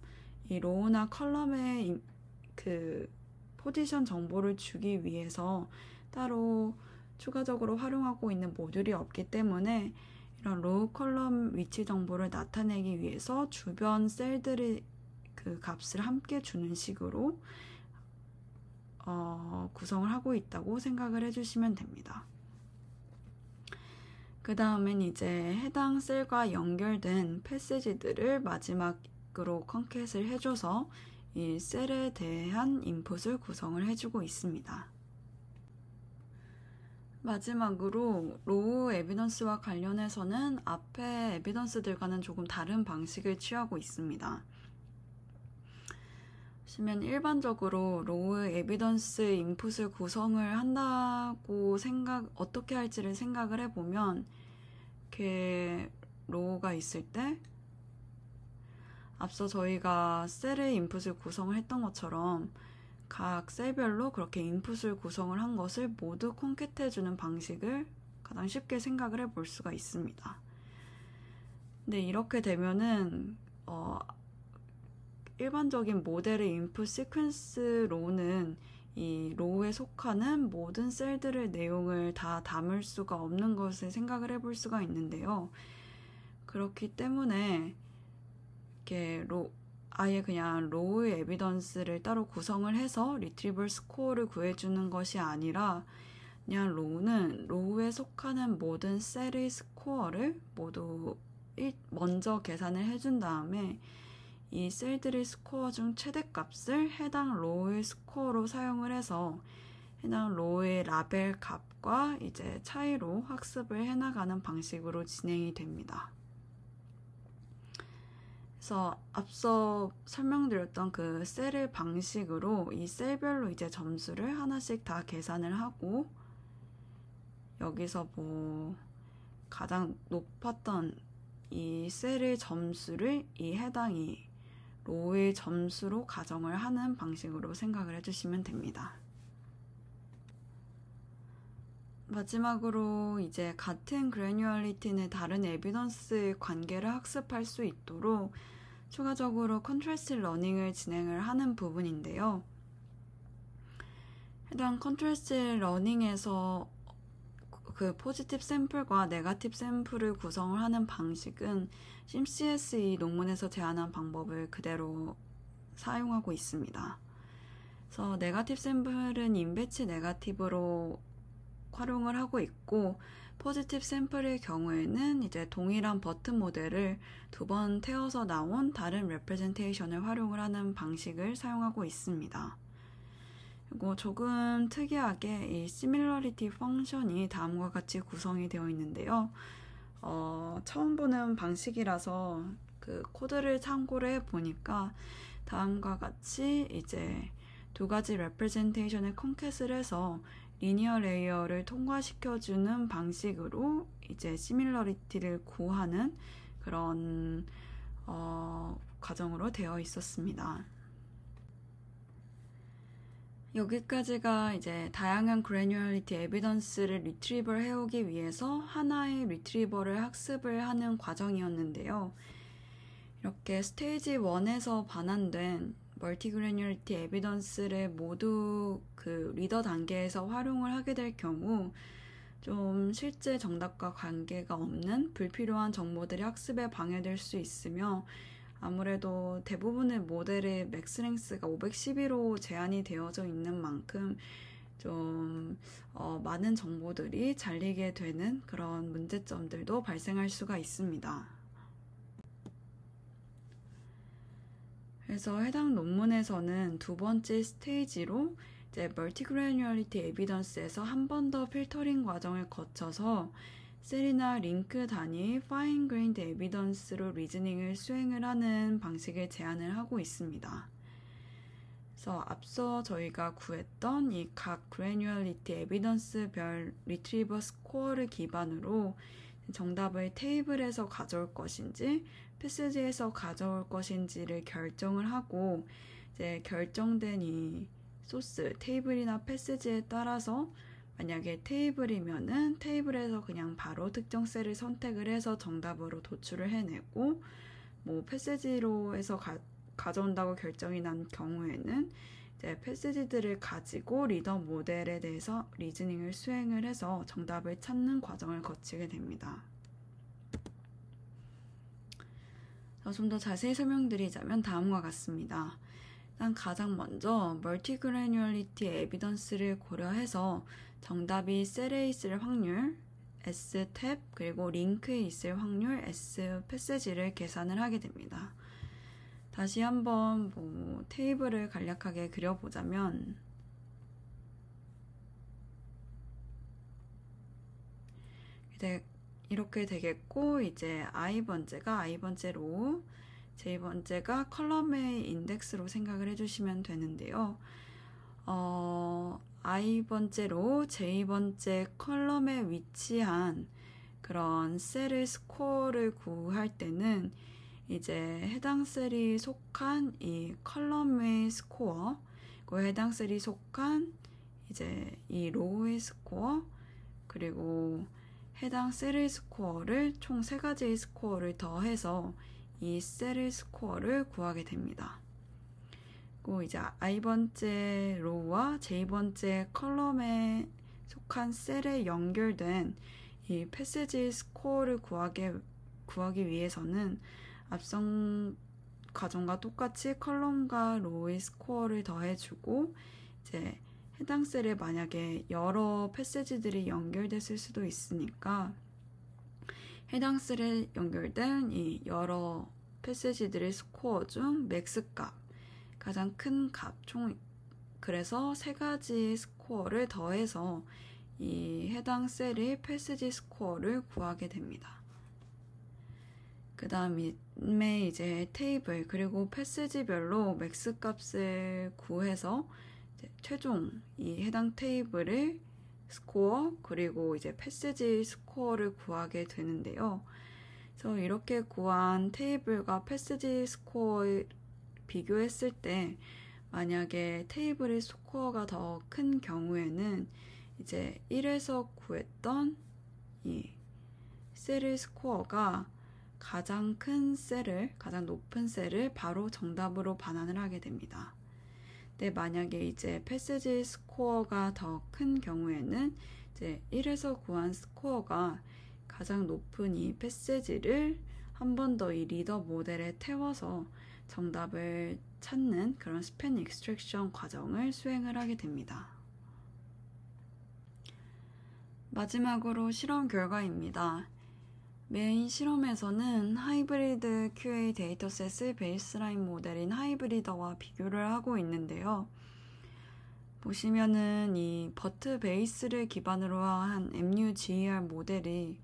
이 로우나 컬럼의 그 포지션 정보를 주기 위해서 따로 추가적으로 활용하고 있는 모듈이 없기 때문에 이런 로우 컬럼 위치 정보를 나타내기 위해서 주변 셀들의 그 값을 함께 주는 식으로 구성을 하고 있다고 생각을 해주시면 됩니다. 그 다음엔 이제 해당 셀과 연결된 패시지들을 마지막으로 컨캣을 해줘서 이 셀에 대한 인풋을 구성을 해주고 있습니다. 마지막으로 로우 에비던스와 관련해서는 앞에 에비던스들과는 조금 다른 방식을 취하고 있습니다. 보시면 일반적으로 로우 에비던스 인풋을 구성을 한다고 어떻게 할지를 생각을 해보면 이렇게 로우가 있을 때 앞서 저희가 셀의 인풋을 구성을 했던 것처럼 각 셀별로 그렇게 인풋을 구성을 한 것을 모두 콘캣해주는 방식을 가장 쉽게 생각을 해볼 수가 있습니다. 근데 이렇게 되면은 일반적인 모델의 인풋 시퀀스 로우는 이 로우에 속하는 모든 셀들의 내용을 다 담을 수가 없는 것을 생각을 해볼 수가 있는데요. 그렇기 때문에 이렇게 아예 그냥 로우의 에비던스를 따로 구성을 해서 리트리버 스코어를 구해주는 것이 아니라 그냥 로우는 로우에 속하는 모든 셀의 스코어를 모두 먼저 계산을 해준 다음에 이 셀들의 스코어 중 최대값을 해당 로우의 스코어로 사용을 해서 해당 로우의 라벨 값과 이제 차이로 학습을 해나가는 방식으로 진행이 됩니다. 그래서 앞서 설명드렸던 그 셀의 방식으로 이 셀별로 이제 점수를 하나씩 다 계산을 하고 여기서 뭐 가장 높았던 이 셀의 점수를 이 해당이 로우의 점수로 가정을 하는 방식으로 생각을 해주시면 됩니다. 마지막으로 이제 같은 그래뉴얼리티 내 다른 에비던스의 관계를 학습할 수 있도록 추가적으로 컨트라스트 러닝을 진행을 하는 부분인데요. 해당 컨트라스트 러닝에서 그 포지티브 샘플과 네거티브 샘플을 구성을 하는 방식은 심CSE 논문에서 제안한 방법을 그대로 사용하고 있습니다. 그래서 네거티브 샘플은 인배치 네거티브로 활용을 하고 있고 포지티브 샘플의 경우에는 이제 동일한 버튼 모델을 두 번 태워서 나온 다른 레프레젠테이션을 활용을 하는 방식을 사용하고 있습니다. 그리고 조금 특이하게 이 시밀러리티 펑션이 다음과 같이 구성이 되어 있는데요. 처음 보는 방식이라서 그 코드를 참고를 해보니까 다음과 같이 이제 두 가지 레프레젠테이션을 컨캣을 해서 리니어 레이어를 통과시켜주는 방식으로 이제 시밀러리티를 구하는 그런 과정으로 되어 있었습니다. 여기까지가 이제 다양한 그래뉴얼리티 에비던스를 리트리버를 해오기 위해서 하나의 리트리버를 학습을 하는 과정이었는데요. 이렇게 스테이지 1에서 반환된 멀티 그래뉴얼리티 에비던스를 모두 그 리더 단계에서 활용을 하게 될 경우 좀 실제 정답과 관계가 없는 불필요한 정보들이 학습에 방해될 수 있으며 아무래도 대부분의 모델의 맥스랭스가 512로 제한이 되어져 있는 만큼 좀 많은 정보들이 잘리게 되는 그런 문제점들도 발생할 수가 있습니다. 그래서 해당 논문에서는 두 번째 스테이지로 이제 멀티그래뉴얼리티 에비던스에서 한 번 더 필터링 과정을 거쳐서 셀이나 링크 단위 파인 그레인드 에비던스로 리즈닝을 수행을 하는 방식을 제안을 하고 있습니다. 그래서 앞서 저희가 구했던 이 각 그래뉴얼리티 에비던스별 리트리버 스코어를 기반으로 정답을 테이블에서 가져올 것인지 패시지에서 가져올 것인지를 결정을 하고 이제 결정된 이 소스 테이블이나 패시지에 따라서 만약에 테이블이면은 테이블에서 그냥 바로 특정 셀을 선택을 해서 정답으로 도출을 해내고, 뭐 패세지로 해서 가져온다고 결정이 난 경우에는 이제 패세지들을 가지고 리더 모델에 대해서 리즈닝을 수행을 해서 정답을 찾는 과정을 거치게 됩니다. 좀 더 자세히 설명드리자면 다음과 같습니다. 일단 가장 먼저 멀티그래뉴얼리티 에비던스를 고려해서 정답이 셀에 있을 확률 S 탭 그리고 링크에 있을 확률 S 패세지를 계산을 하게 됩니다. 다시 한번 테이블을 간략하게 그려보자면 이렇게 되겠고, 이제 i번째가 i번째 로우, j번째가 컬럼의 인덱스로 생각을 해주시면 되는데요. i번째 로우, j번째 컬럼에 위치한 그런 셀의 스코어를 구할 때는 이제 해당 셀이 속한 이 컬럼의 스코어, 그 해당 셀이 속한 이제 이 로우의 스코어, 그리고 해당 셀의 스코어를 총 3가지의 스코어를 더해서 이 셀의 스코어를 구하게 됩니다. 그리고 이제 i번째 로우와 j번째 컬럼에 속한 셀에 연결된 이 패세지 스코어를 구하기 위해서는 앞선 과정과 똑같이 컬럼과 로우의 스코어를 더해주고, 이제 해당 셀에 만약에 여러 패세지들이 연결됐을 수도 있으니까 해당 셀에 연결된 이 여러 패세지들의 스코어 중 맥스 값, 가장 큰 값, 그래서 3가지의 스코어를 더해서 이 해당 셀의 패세지 스코어를 구하게 됩니다. 그 다음에 이제 테이블 그리고 패세지별로 맥스 값을 구해서 최종 이 해당 테이블의 스코어 그리고 이제 패세지 스코어를 구하게 되는데요. 그래서 이렇게 구한 테이블과 패세지 스코어를 비교했을 때 만약에 테이블의 스코어가 더 큰 경우에는 이제 1에서 구했던 이 셀의 스코어가 가장 높은 셀을 바로 정답으로 반환을 하게 됩니다. 근데 만약에 이제 패세지 스코어가 더 큰 경우에는 이제 1에서 구한 스코어가 가장 높은 이 패세지를 한 번 더 이 리더 모델에 태워서 정답을 찾는 그런 스팬 익스트랙션 과정을 수행을 하게 됩니다. 마지막으로 실험 결과입니다. 메인 실험에서는 하이브리드 QA 데이터셋의 베이스라인 모델인 하이브리더와 비교를 하고 있는데요. 보시면은 이 버트 베이스를 기반으로 한 MUGER 모델이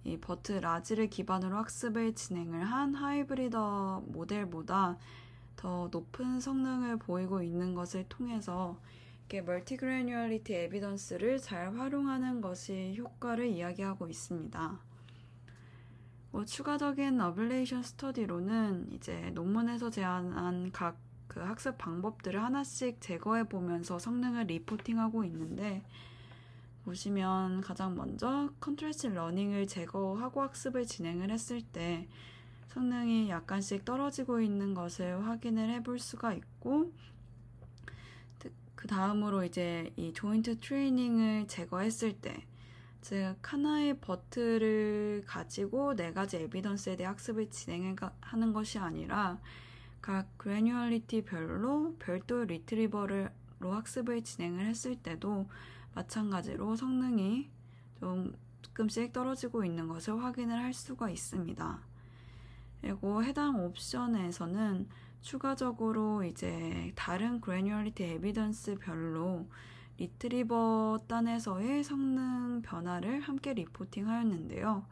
이 버트 라지를 기반으로 학습을 진행을 한 하이브리더 모델보다 더 높은 성능을 보이고 있는 것을 통해서 멀티그래뉴얼리티 에비던스를 잘 활용하는 것이 효과를 이야기하고 있습니다. 추가적인 어블레이션 스터디로는 이제 논문에서 제안한 각 그 학습 방법들을 하나씩 제거해 보면서 성능을 리포팅하고 있는데, 보시면 가장 먼저 컨트레스트 러닝을 제거하고 학습을 진행을 했을 때 성능이 약간씩 떨어지고 있는 것을 확인을 해볼 수가 있고, 그 다음으로 이제 이 조인트 트레이닝을 제거했을 때, 즉 하나의 버트를 가지고 4가지 에비던스에 대해 학습을 진행하는 것이 아니라 각 그래뉴얼리티별로 별도 리트리버로 학습을 진행을 했을 때도 마찬가지로 성능이 조금씩 떨어지고 있는 것을 확인을 할 수가 있습니다. 그리고 해당 옵션에서는 추가적으로 이제 다른 그래뉴얼리티 에비던스별로 리트리버 단에서의 성능 변화를 함께 리포팅하였는데요.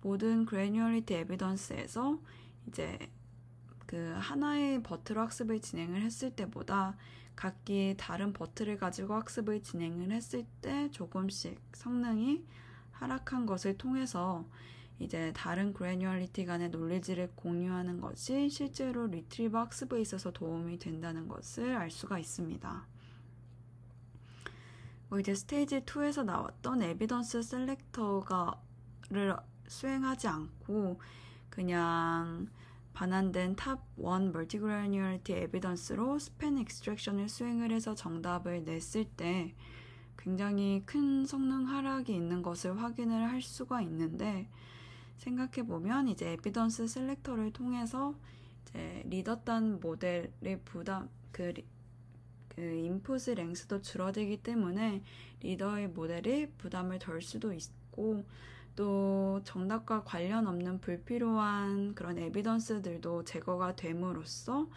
모든 그래뉴얼리티 에비던스에서 이제 그 하나의 버트로 학습을 진행을 했을 때보다 각기 다른 버트를 가지고 학습을 진행을 했을 때 조금씩 성능이 하락한 것을 통해서 이제 다른 그래뉴얼리티 간의 논리지를 공유하는 것이 실제로 리트리버 학습에 있어서 도움이 된다는 것을 알 수가 있습니다. 이제 스테이지 2에서 나왔던 에비던스 셀렉터를 수행하지 않고 그냥 반환된 탑 1 멀티그래뉴얼리티 에비던스로 스팬 익스트랙션을 수행을 해서 정답을 냈을 때 굉장히 큰 성능 하락이 있는 것을 확인을 할 수가 있는데, 생각해보면 이제 에비던스 셀렉터를 통해서 이제 리더단 모델의 인풋의 랭스도 줄어들기 때문에 리더의 모델이 부담을 덜 수도 있고, 또 정답과 관련 없는 불필요한 그런 에비던스들도 제거가 됨으로써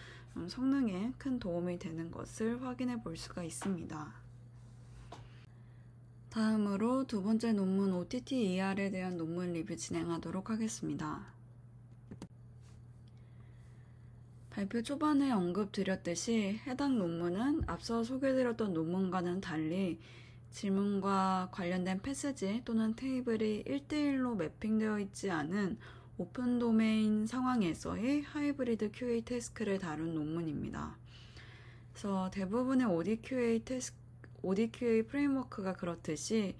성능에 큰 도움이 되는 것을 확인해 볼 수가 있습니다. 다음으로 두 번째 논문 OTT-ER에 대한 논문 리뷰 진행하도록 하겠습니다. 발표 초반에 언급드렸듯이 해당 논문은 앞서 소개드렸던 논문과는 달리 질문과 관련된 패스지 또는 테이블이 1대1로 매핑되어 있지 않은 오픈 도메인 상황에서의 하이브리드 QA 태스크를 다룬 논문입니다. 그래서 대부분의 ODQA 프레임워크가 그렇듯이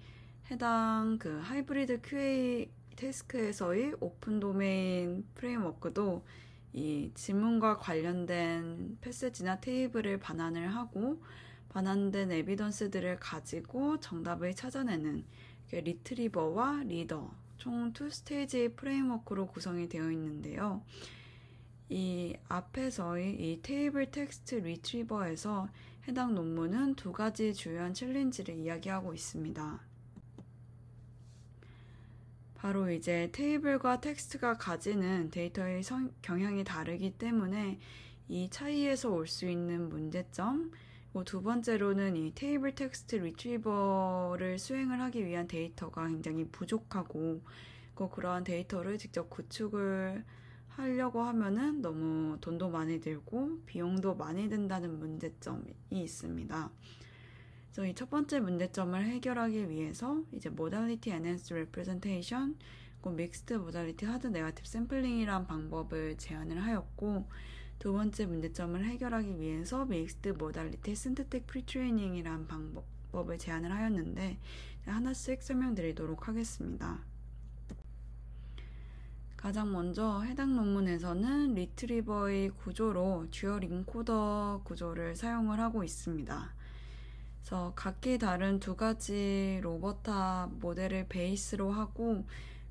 해당 하이브리드 QA 태스크에서의 오픈 도메인 프레임워크도 이 질문과 관련된 패스지나 테이블을 반환을 하고 반환된 에비던스들을 가지고 정답을 찾아내는 리트리버와 리더 총 2스테이지 프레임워크로 구성이 되어 있는데요. 이 앞에서의 이 테이블 텍스트 리트리버에서 해당 논문은 두 가지 주요한 챌린지를 이야기하고 있습니다. 바로 이제 테이블과 텍스트가 가지는 데이터의 경향이 다르기 때문에 이 차이에서 올 수 있는 문제점, 두 번째로는 이 테이블 텍스트 리트리버를 수행을 하기 위한 데이터가 굉장히 부족하고 그러한 데이터를 직접 구축을 하려고 하면은 너무 돈도 많이 들고 비용도 많이 든다는 문제점이 있습니다. 그래서 이 첫 번째 문제점을 해결하기 위해서 이제 Modality Enhanced Representation, Mixed Modality Hard Negative Sampling이란 방법을 제안을 하였고, 두 번째 문제점을 해결하기 위해서 Mixed Modality Synthetic Pretraining이란 방법을 제안을 하였는데 하나씩 설명드리도록 하겠습니다. 가장 먼저 해당 논문에서는 리트리버의 구조로 듀얼 인코더 구조를 사용을 하고 있습니다. 그래서 각기 다른 두 가지 로버타 모델을 베이스로 하고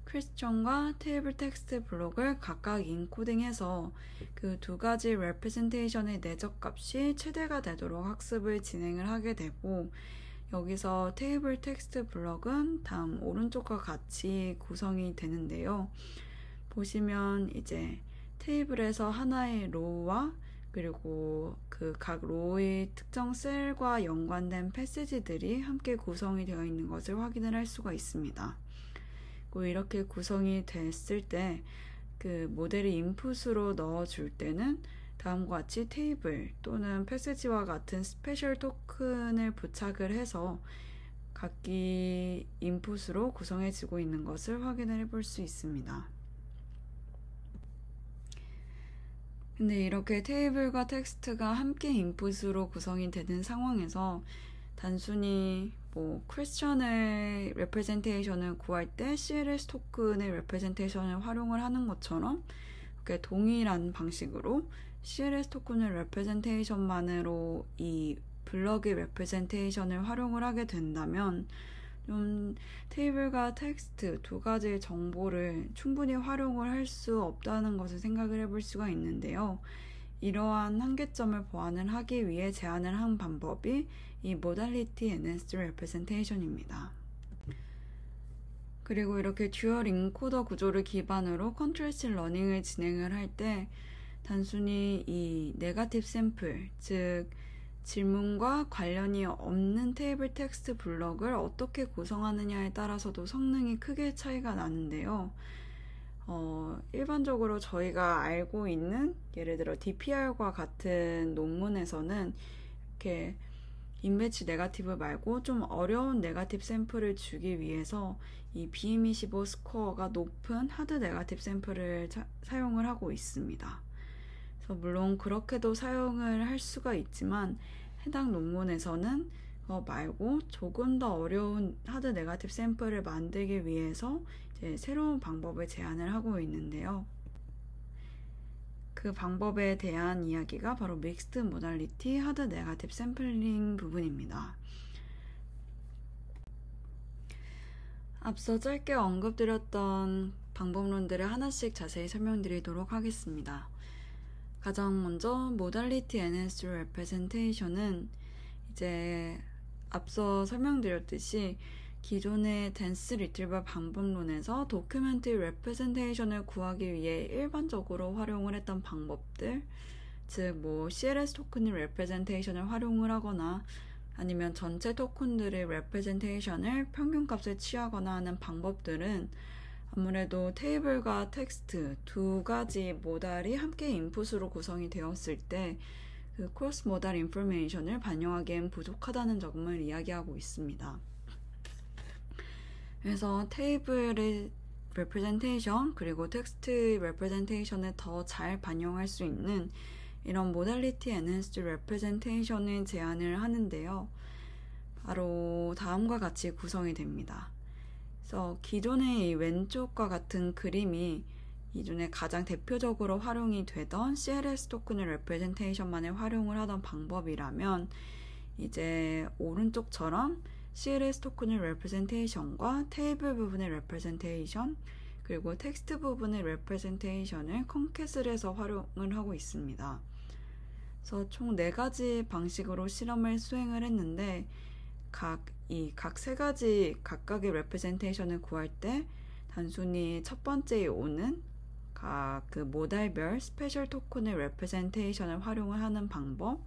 퀘스천과 테이블 텍스트 블록을 각각 인코딩해서 그 두 가지 레프레젠테이션의 내적 값이 최대가 되도록 학습을 진행을 하게 되고, 여기서 테이블 텍스트 블록은 다음 오른쪽과 같이 구성이 되는데요. 보시면 이제 테이블에서 하나의 로우와 그리고 그 각 로우의 특정 셀과 연관된 패시지들이 함께 구성이 되어 있는 것을 확인을 할 수가 있습니다. 이렇게 구성이 됐을 때 그 모델을 인풋으로 넣어줄 때는 다음과 같이 테이블 또는 패시지와 같은 스페셜 토큰을 부착을 해서 각기 인풋으로 구성해지고 있는 것을 확인을 해볼 수 있습니다. 근데 이렇게 테이블과 텍스트가 함께 인풋으로 구성이 되는 상황에서 단순히 퀘스천의 레프레젠테이션을 구할 때 CLS 토큰의 레프레젠테이션을 활용을 하는 것처럼 이렇게 동일한 방식으로 CLS 토큰의 레프레젠테이션만으로 이 블럭의 레프레젠테이션을 활용을 하게 된다면 좀 테이블과 텍스트 두 가지의 정보를 충분히 활용을 할 수 없다는 것을 생각을 해볼 수가 있는데요. 이러한 한계점을 보완을 하기 위해 제안을 한 방법이 이 Modality Enhanced Representation입니다. 그리고 이렇게 듀얼 인코더 구조를 기반으로 컨트롤스 러닝을 진행을 할 때 단순히 이 네거티브 샘플, 즉 질문과 관련이 없는 테이블 텍스트 블럭을 어떻게 구성하느냐에 따라서도 성능이 크게 차이가 나는데요. 일반적으로 저희가 알고 있는 예를 들어 DPR과 같은 논문에서는 이렇게 인배치 네거티브 말고 좀 어려운 네거티브 샘플을 주기 위해서 이 BM25 스코어가 높은 하드 네거티브 샘플을 사용을 하고 있습니다. 그래서 물론 그렇게도 사용을 할 수가 있지만 해당 논문에서는 말고 조금 더 어려운 하드 네거티브 샘플을 만들기 위해서 이제 새로운 방법을 제안을 하고 있는데요. 그 방법에 대한 이야기가 바로 믹스드 모달리티 하드 네거티브 샘플링 부분입니다. 앞서 짧게 언급드렸던 방법론들을 하나씩 자세히 설명드리도록 하겠습니다. 가장 먼저 모달리티 enhanced representation은 이제 앞서 설명드렸듯이 기존의 댄스 리트리버 방법론에서 도큐멘트 레프레젠테이션을 구하기 위해 일반적으로 활용을 했던 방법들, 즉 CLS 토큰의 레프레젠테이션을 활용을 하거나 아니면 전체 토큰들의 레프레젠테이션을 평균값을 취하거나 하는 방법들은 아무래도 테이블과 텍스트 두 가지 모달이 함께 인풋으로 구성이 되었을 때 그 크로스 모달 인포메이션을 반영하기엔 부족하다는 점을 이야기하고 있습니다. 그래서 테이블의 representation 그리고 텍스트 representation을 더 잘 반영할 수 있는 이런 modality enhanced representation을 제안을 하는데요. 바로 다음과 같이 구성이 됩니다. 그래서 기존의 이 왼쪽과 같은 그림이 기존에 가장 대표적으로 활용이 되던 CLS 토큰의 representation만을 활용을 하던 방법이라면 이제 오른쪽처럼 CLS 토큰의 representation과 테이블 부분의 representation 그리고 텍스트 부분의 representation을 컨캣을 해서 활용을 하고 있습니다. 그래서 총 4가지 방식으로 실험을 수행을 했는데 각 세 가지 각각의 representation을 구할 때 단순히 첫 번째에 오는 각 그 모달별 스페셜 토큰의 representation을 활용을 하는 방법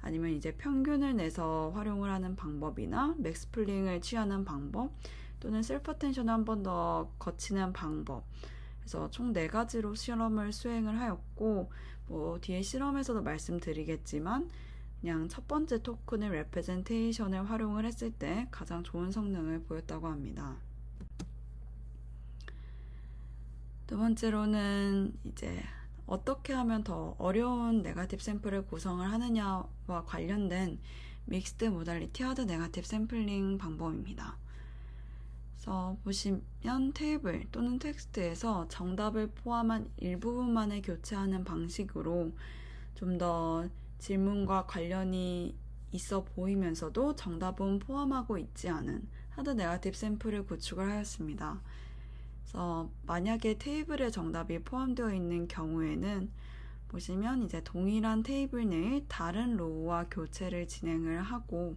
아니면 이제 평균을 내서 활용을 하는 방법이나 맥스플링을 취하는 방법 또는 셀프 어텐션을 한 번 더 거치는 방법 그래서 총 4가지로 실험을 수행을 하였고 뒤에 실험에서도 말씀드리겠지만 그냥 첫 번째 토큰의 레프레젠테이션을 활용을 했을 때 가장 좋은 성능을 보였다고 합니다. 두 번째로는 이제 어떻게 하면 더 어려운 네거티브 샘플을 구성을 하느냐와 관련된 믹스드 모달리티 하드 네거티브 샘플링 방법입니다. 그래서 보시면 테이블 또는 텍스트에서 정답을 포함한 일부분만을 교체하는 방식으로 좀 더 질문과 관련이 있어 보이면서도 정답은 포함하고 있지 않은 하드 네거티브 샘플을 구축을 하였습니다. 그래서 만약에 테이블에 정답이 포함되어 있는 경우에는 보시면 이제 동일한 테이블 내에 다른 로우와 교체를 진행을 하고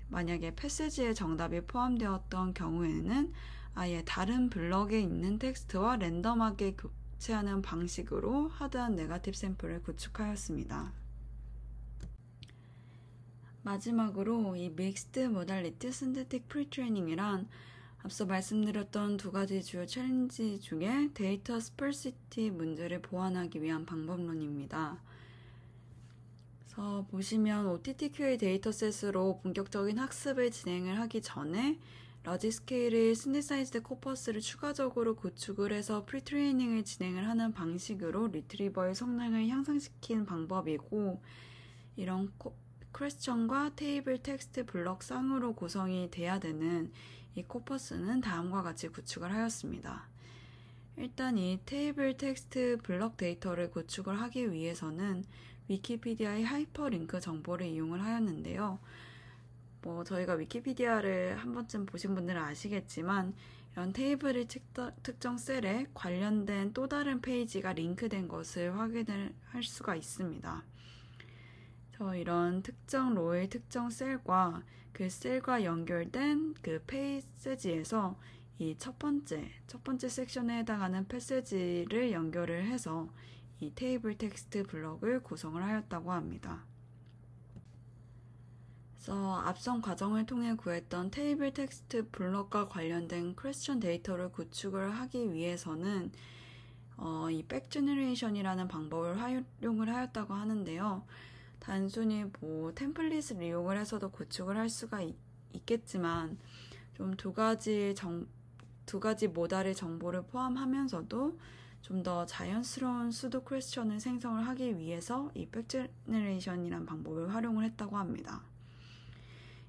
만약에 패시지에 정답이 포함되었던 경우에는 아예 다른 블럭에 있는 텍스트와 랜덤하게 교체하는 방식으로 하드한 네거티브 샘플을 구축하였습니다. 마지막으로 이 믹스드 모달리티 신thetic 프리트레이닝이란 앞서 말씀드렸던 2가지 주요 챌린지 중에 데이터 스펄시티 문제를 보완하기 위한 방법론입니다. 그래서 보시면 OTTQA 데이터셋으로 본격적인 학습을 진행을 하기 전에 러지 스케일의 신디사이즈드 코퍼스를 추가적으로 구축을 해서 프리트레이닝을 진행을 하는 방식으로 리트리버의 성능을 향상시킨 방법이고 이런 퀘스천과 테이블 텍스트 블럭 쌍으로 구성이 돼야 되는 이 코퍼스는 다음과 같이 구축을 하였습니다. 일단 이 테이블 텍스트 블럭 데이터를 구축을 하기 위해서는 위키피디아의 하이퍼링크 정보를 이용을 하였는데요. 저희가 위키피디아를 한 번쯤 보신 분들은 아시겠지만 이런 테이블의 특정 셀에 관련된 또 다른 페이지가 링크된 것을 확인을 할 수가 있습니다. 이런 특정 로의 특정 셀과 그 셀과 연결된 그 페이지에서 이 첫 번째 섹션에 해당하는 패세지를 연결을 해서 이 테이블 텍스트 블럭을 구성을 하였다고 합니다. 그래서 앞선 과정을 통해 구했던 테이블 텍스트 블럭과 관련된 퀘스천 데이터를 구축을 하기 위해서는 이 백제너레이션이라는 방법을 활용을 하였다고 하는데요. 단순히 템플릿을 이용을 해서도 구축을 할 수가 있겠지만 좀 두 가지 모달의 정보를 포함하면서도 좀 더 자연스러운 수도 퀘스천을 생성을 하기 위해서 이 백제너레이션이라는 방법을 활용을 했다고 합니다.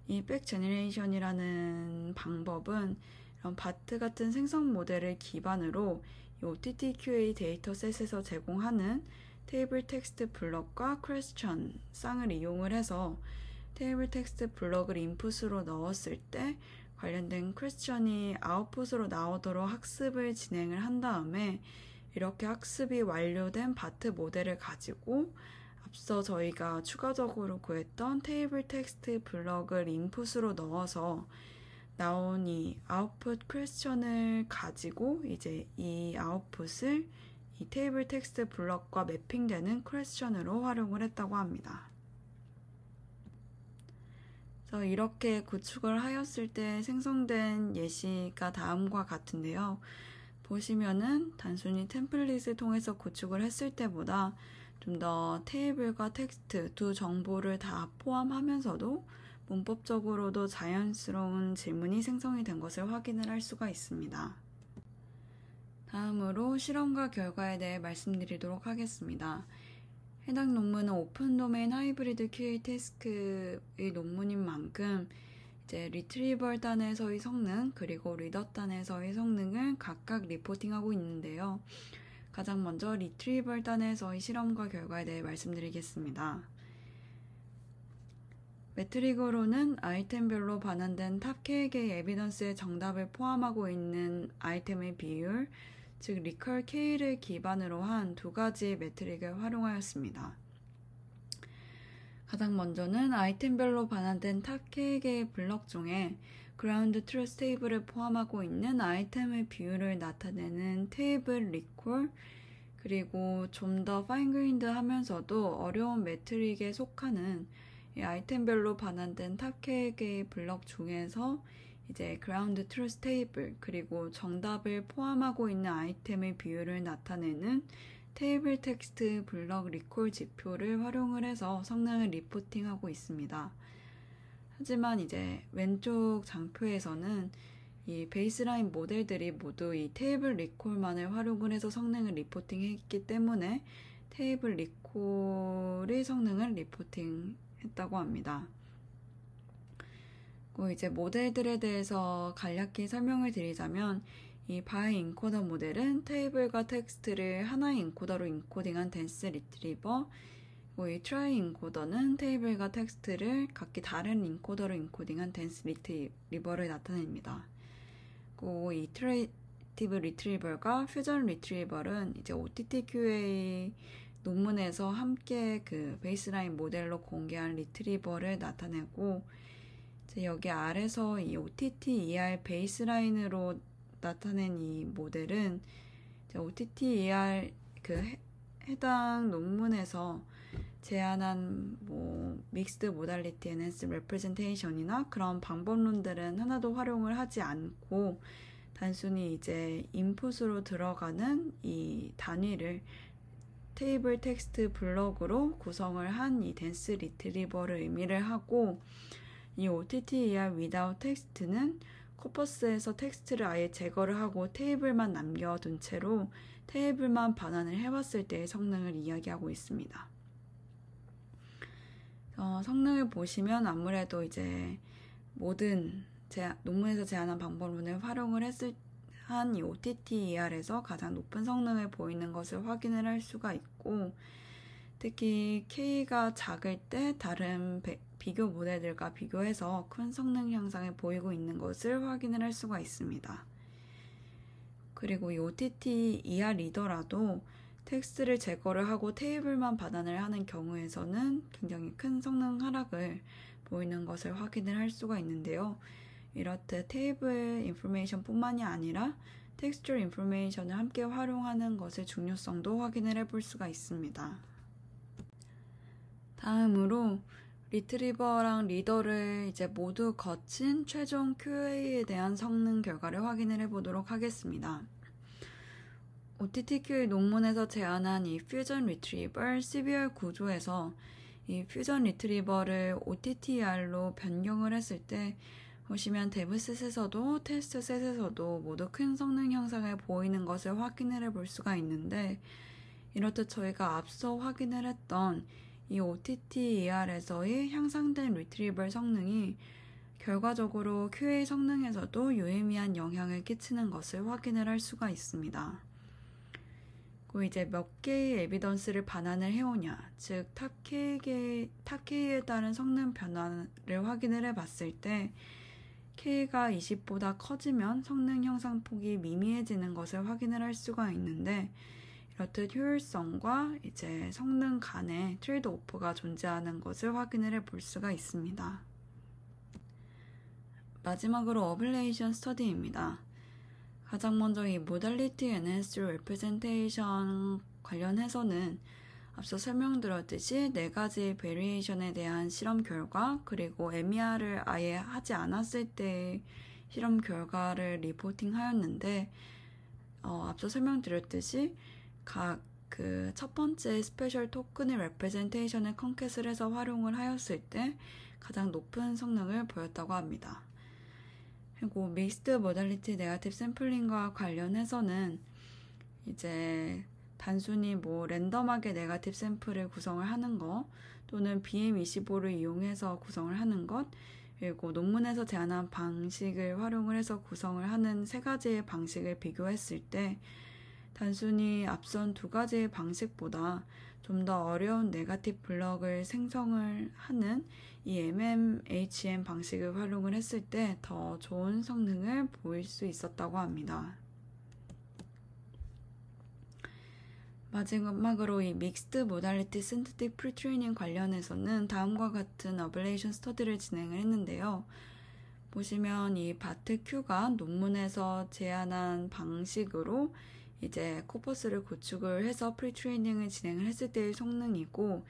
이 백제너레이션이라는 방법은 이런 바트 같은 생성 모델을 기반으로 이 OTTQA 데이터셋에서 제공하는 테이블 텍스트 블럭과 퀘스천 쌍을 이용을 해서 테이블 텍스트 블럭을 인풋으로 넣었을 때 관련된 퀘스천이 아웃풋으로 나오도록 학습을 진행을 한 다음에 이렇게 학습이 완료된 바트 모델을 가지고 앞서 저희가 추가적으로 구했던 테이블 텍스트 블럭을 인풋으로 넣어서 나온 이 아웃풋 퀘스천을 가지고 이제 이 아웃풋을 이 테이블 텍스트 블럭과 매핑되는 퀘스천으로 활용을 했다고 합니다. 그래서 이렇게 구축을 하였을 때 생성된 예시가 다음과 같은데요. 보시면은 단순히 템플릿을 통해서 구축을 했을 때보다 좀 더 테이블과 텍스트 두 정보를 다 포함하면서도 문법적으로도 자연스러운 질문이 생성이 된 것을 확인을 할 수가 있습니다. 다음으로 실험과 결과에 대해 말씀드리도록 하겠습니다. 해당 논문은 오픈 도메인 하이브리드 QA 태스크의 논문인 만큼 이제 리트리버 단에서의 성능 그리고 리더 단에서의 성능을 각각 리포팅하고 있는데요. 가장 먼저 리트리버 단에서의 실험과 결과에 대해 말씀드리겠습니다. 매트릭으로는 아이템별로 반환된 탑 K개의 에비던스의 정답을 포함하고 있는 아이템의 비율, 즉 리컬 K를 기반으로 한 두 가지의 매트릭을 활용하였습니다. 가장 먼저는 아이템별로 반환된 탑 K개의 블럭 중에 그라운드 트루스 테이블을 포함하고 있는 아이템의 비율을 나타내는 테이블 리콜, 그리고 좀 더 파인그레인드 하면서도 어려운 매트릭에 속하는 이 아이템별로 반환된 탑 K개의 블럭 중에서 이제 그라운드 트루스 테이블, 그리고 정답을 포함하고 있는 아이템의 비율을 나타내는 테이블 텍스트 블럭 리콜 지표를 활용을 해서 성능을 리포팅하고 있습니다. 하지만 이제 왼쪽 장표에서는 이 베이스라인 모델들이 모두 이 테이블 리콜만을 활용을 해서 성능을 리포팅했기 때문에 테이블 리콜의 성능을 리포팅했다고 합니다. 그리고 이제 모델들에 대해서 간략히 설명을 드리자면 이 바이 인코더 모델은 테이블과 텍스트를 하나의 인코더로 인코딩한 댄스 리트리버, 이 트라이 인코더는 테이블과 텍스트를 각기 다른 인코더로 인코딩한 댄스 리트리버를 나타냅니다. 그리고 이 이터레이티브 리트리버가 퓨전 리트리버는 이제 OTTQA 논문에서 함께 그 베이스라인 모델로 공개한 리트리버를 나타내고, 이제 여기 아래서 이 OTT-ER 베이스라인으로 나타낸 이 모델은 이제 OTT-ER 그 해당 논문에서 제안한 믹스드 모달리티 엔핸스 레프레젠테이션이나 그런 방법론들은 하나도 활용을 하지 않고 단순히 이제 인풋으로 들어가는 이 단위를 테이블 텍스트 블럭으로 구성을 한 이 댄스 리트리버를 의미를 하고, 이 OTT-ER without 텍스트는 코퍼스에서 텍스트를 아예 제거를 하고 테이블만 남겨둔 채로 테이블만 반환을 해봤을 때의 성능을 이야기하고 있습니다. 성능을 보시면 아무래도 이제 모든 논문에서 제안한 방법론을 활용을 한 이 OTT-ER에서 가장 높은 성능을 보이는 것을 확인을 할 수가 있고, 특히 K가 작을 때 다른 비교 모델들과 비교해서 큰 성능 향상을 보이고 있는 것을 확인을 할 수가 있습니다. 그리고 이 OTT-ER 리더라도 텍스트를 제거를 하고 테이블만 반환을 하는 경우에서는 굉장히 큰 성능 하락을 보이는 것을 확인을 할 수가 있는데요. 이렇듯 테이블 인포메이션 뿐만이 아니라 텍스처 인포메이션을 함께 활용하는 것의 중요성도 확인을 해볼 수가 있습니다. 다음으로 리트리버랑 리더를 이제 모두 거친 최종 QA에 대한 성능 결과를 확인을 해보도록 하겠습니다. OTTQA 논문에서 제안한 이 퓨전 리트리버 CBR 구조에서 이 퓨전 리트리버를 OTTR로 변경을 했을 때 보시면 데브셋에서도 테스트셋에서도 모두 큰 성능 향상을 보이는 것을 확인을 해볼 수가 있는데, 이렇듯 저희가 앞서 확인을 했던 이 OTT-ER에서의 향상된 리트리버 성능이 결과적으로 QA 성능에서도 유의미한 영향을 끼치는 것을 확인을 할 수가 있습니다. 그리고 이제 몇 개의 에비던스를 반환을 해오냐, 즉 탑 K에 따른 성능 변화를 확인을 해봤을 때 K가 20보다 커지면 성능 형상폭이 미미해지는 것을 확인을 할 수가 있는데, 이렇듯 효율성과 이제 성능 간의 트레이드 오프가 존재하는 것을 확인을 해볼 수가 있습니다. 마지막으로 어블레이션 스터디입니다. 가장 먼저 이 모달리티 enhanced representation 관련해서는 앞서 설명드렸듯이 4가지 베리에이션에 대한 실험 결과, 그리고 MER을 아예 하지 않았을 때의 실험 결과를 리포팅 하였는데, 앞서 설명드렸듯이 각 그 첫 번째 스페셜 토큰의 레프레젠테이션을 컨캣을 해서 활용을 하였을 때 가장 높은 성능을 보였다고 합니다. 그리고 믹스드 모달리티 네거티브 샘플링과 관련해서는 이제 단순히 랜덤하게 네거티브 샘플을 구성을 하는 것, 또는 BM25를 이용해서 구성을 하는 것, 그리고 논문에서 제안한 방식을 활용을 해서 구성을 하는 3가지의 방식을 비교했을 때 단순히 앞선 2가지의 방식보다 좀 더 어려운 네거티브 블럭을 생성을 하는 이 MMHM 방식을 활용을 했을 때 더 좋은 성능을 보일 수 있었다고 합니다. 마지막으로 이 믹스드 모달리티 신테틱 프리트레이닝 관련해서는 다음과 같은 어블레이션 스터디를 진행을 했는데요. 보시면 이 바트 Q가 논문에서 제안한 방식으로 이제 코퍼스를 구축을 해서 프리트레이닝을 진행을 했을 때의 성능이고,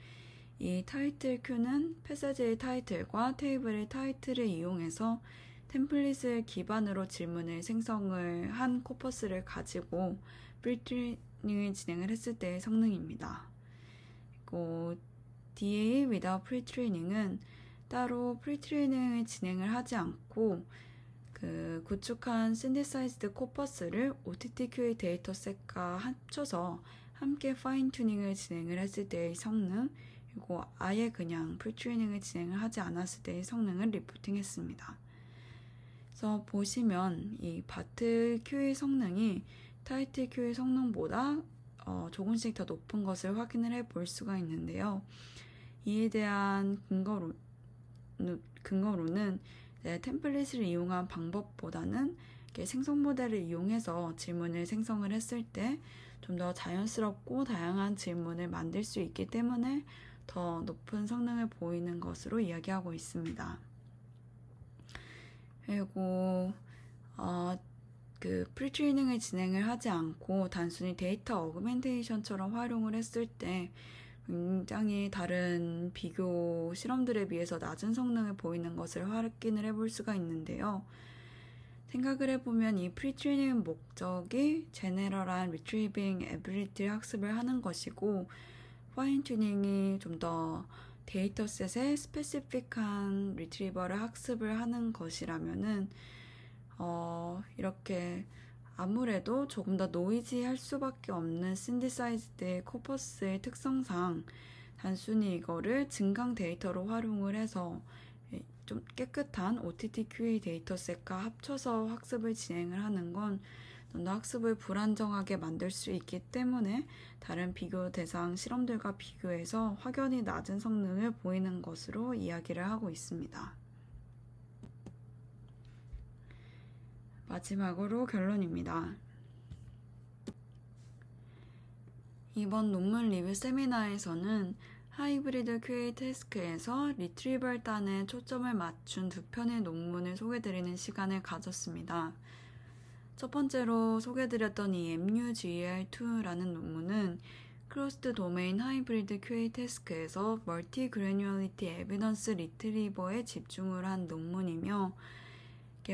이 타이틀 Q는 패세지의 타이틀과 테이블의 타이틀을 이용해서 템플릿을 기반으로 질문을 생성을 한 코퍼스를 가지고 프리트레이닝을 진행을 했을 때의 성능입니다. 그리고 DA without pre-training은 따로 프리트레이닝을 진행을 하지 않고 구축한 synthesized 코퍼스를 OTTQA 데이터셋과 합쳐서 함께 파인 튜닝을 진행을 했을 때의 성능, 그리고 아예 그냥 프리트레이닝을 진행을 하지 않았을 때의 성능을 리포팅했습니다. 그래서 보시면 이 바트 Q의 성능이 타이틀 Q의 성능보다 조금씩 더 높은 것을 확인을 해볼 수가 있는데요. 이에 대한 근거로는 템플릿을 이용한 방법보다는 생성 모델을 이용해서 질문을 생성을 했을 때 좀 더 자연스럽고 다양한 질문을 만들 수 있기 때문에 더 높은 성능을 보이는 것으로 이야기하고 있습니다. 그리고 프리트레이닝을 진행을 하지 않고 단순히 데이터 어그멘테이션처럼 활용을 했을 때 굉장히 다른 비교 실험들에 비해서 낮은 성능을 보이는 것을 확인을 해볼 수가 있는데요. 생각을 해보면 이 프리트레이닝 목적이 제네럴한 리트리빙 에빌리티 학습을 하는 것이고, 파인 튜닝이 좀 더 데이터셋의 스페시픽한 리트리버를 학습을 하는 것이라면은 이렇게 아무래도 조금 더 노이지할 수밖에 없는 신디사이즈드의 코퍼스의 특성상 단순히 이거를 증강 데이터로 활용을 해서 좀 깨끗한 OTTQA 데이터셋과 합쳐서 학습을 진행을 하는 건 좀 더 학습을 불안정하게 만들 수 있기 때문에 다른 비교 대상 실험들과 비교해서 확연히 낮은 성능을 보이는 것으로 이야기를 하고 있습니다. 마지막으로 결론입니다. 이번 논문 리뷰 세미나에서는 하이브리드 QA 태스크에서 리트리벌 단에 초점을 맞춘 2편의 논문을 소개드리는 시간을 가졌습니다. 첫 번째로 소개드렸던 이 MUGER2라는 논문은 크로스드 도메인 하이브리드 QA 태스크에서 멀티 그래뉴얼리티 에비던스 리트리버에 집중을 한 논문이며,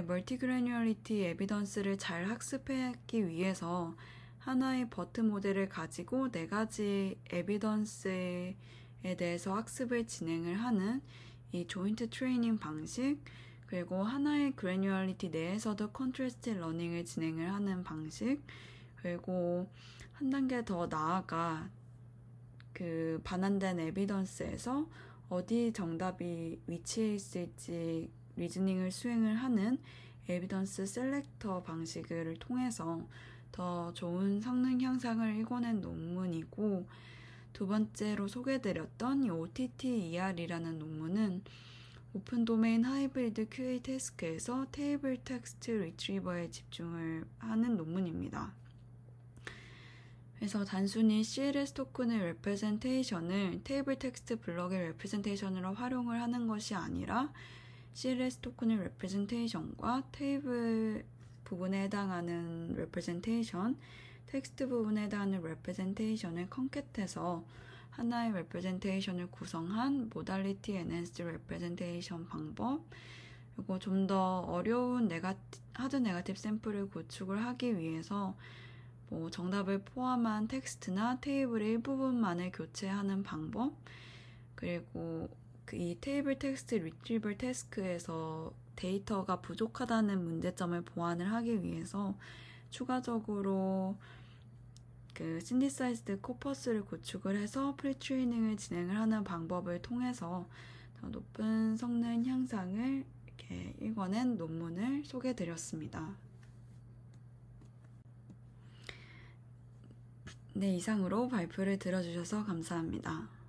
멀티 그래뉴얼리티 에비던스를 잘 학습하기 위해서 하나의 버트 모델을 가지고 4가지 에비던스에 대해서 학습을 진행을 하는 이 조인트 트레이닝 방식, 그리고 하나의 그래뉴얼리티 내에서도 컨트래스트 러닝을 진행을 하는 방식, 그리고 한 단계 더 나아가 반환된 에비던스에서 어디 정답이 위치해 있을지 리즈닝을 수행을 하는 에비던스 셀렉터 방식을 통해서 더 좋은 성능 향상을 이뤄낸 논문이고, 두 번째로 소개해드렸던 이 OTT-ER이라는 논문은 오픈 도메인 하이브리드 QA 태스크에서 테이블 텍스트 리트리버에 집중을 하는 논문입니다. 그래서 단순히 CLS 토큰의 레프레젠테이션을 테이블 텍스트 블럭의 레프레젠테이션으로 활용을 하는 것이 아니라 CLS 토큰의 레프레젠테이션과 테이블 부분에 해당하는 레프레젠테이션, 텍스트 부분에 해당하는 레프레젠테이션을 컨캣해서 하나의 레프레젠테이션을 구성한 모달리티 엔핸스드 레프레젠테이션 방법, 그리고 좀 더 어려운 하드 네거티브 샘플을 구축을 하기 위해서 정답을 포함한 텍스트나 테이블의 일부분만을 교체하는 방법, 그리고 이 테이블 텍스트 리트리버 태스크에서 데이터가 부족하다는 문제점을 보완을 하기 위해서 추가적으로 신디사이즈드 코퍼스를 구축을 해서 프리트레이닝을 진행을 하는 방법을 통해서 더 높은 성능 향상을 이렇게 읽어낸 논문을 소개해드렸습니다. 네, 이상으로 발표를 들어주셔서 감사합니다.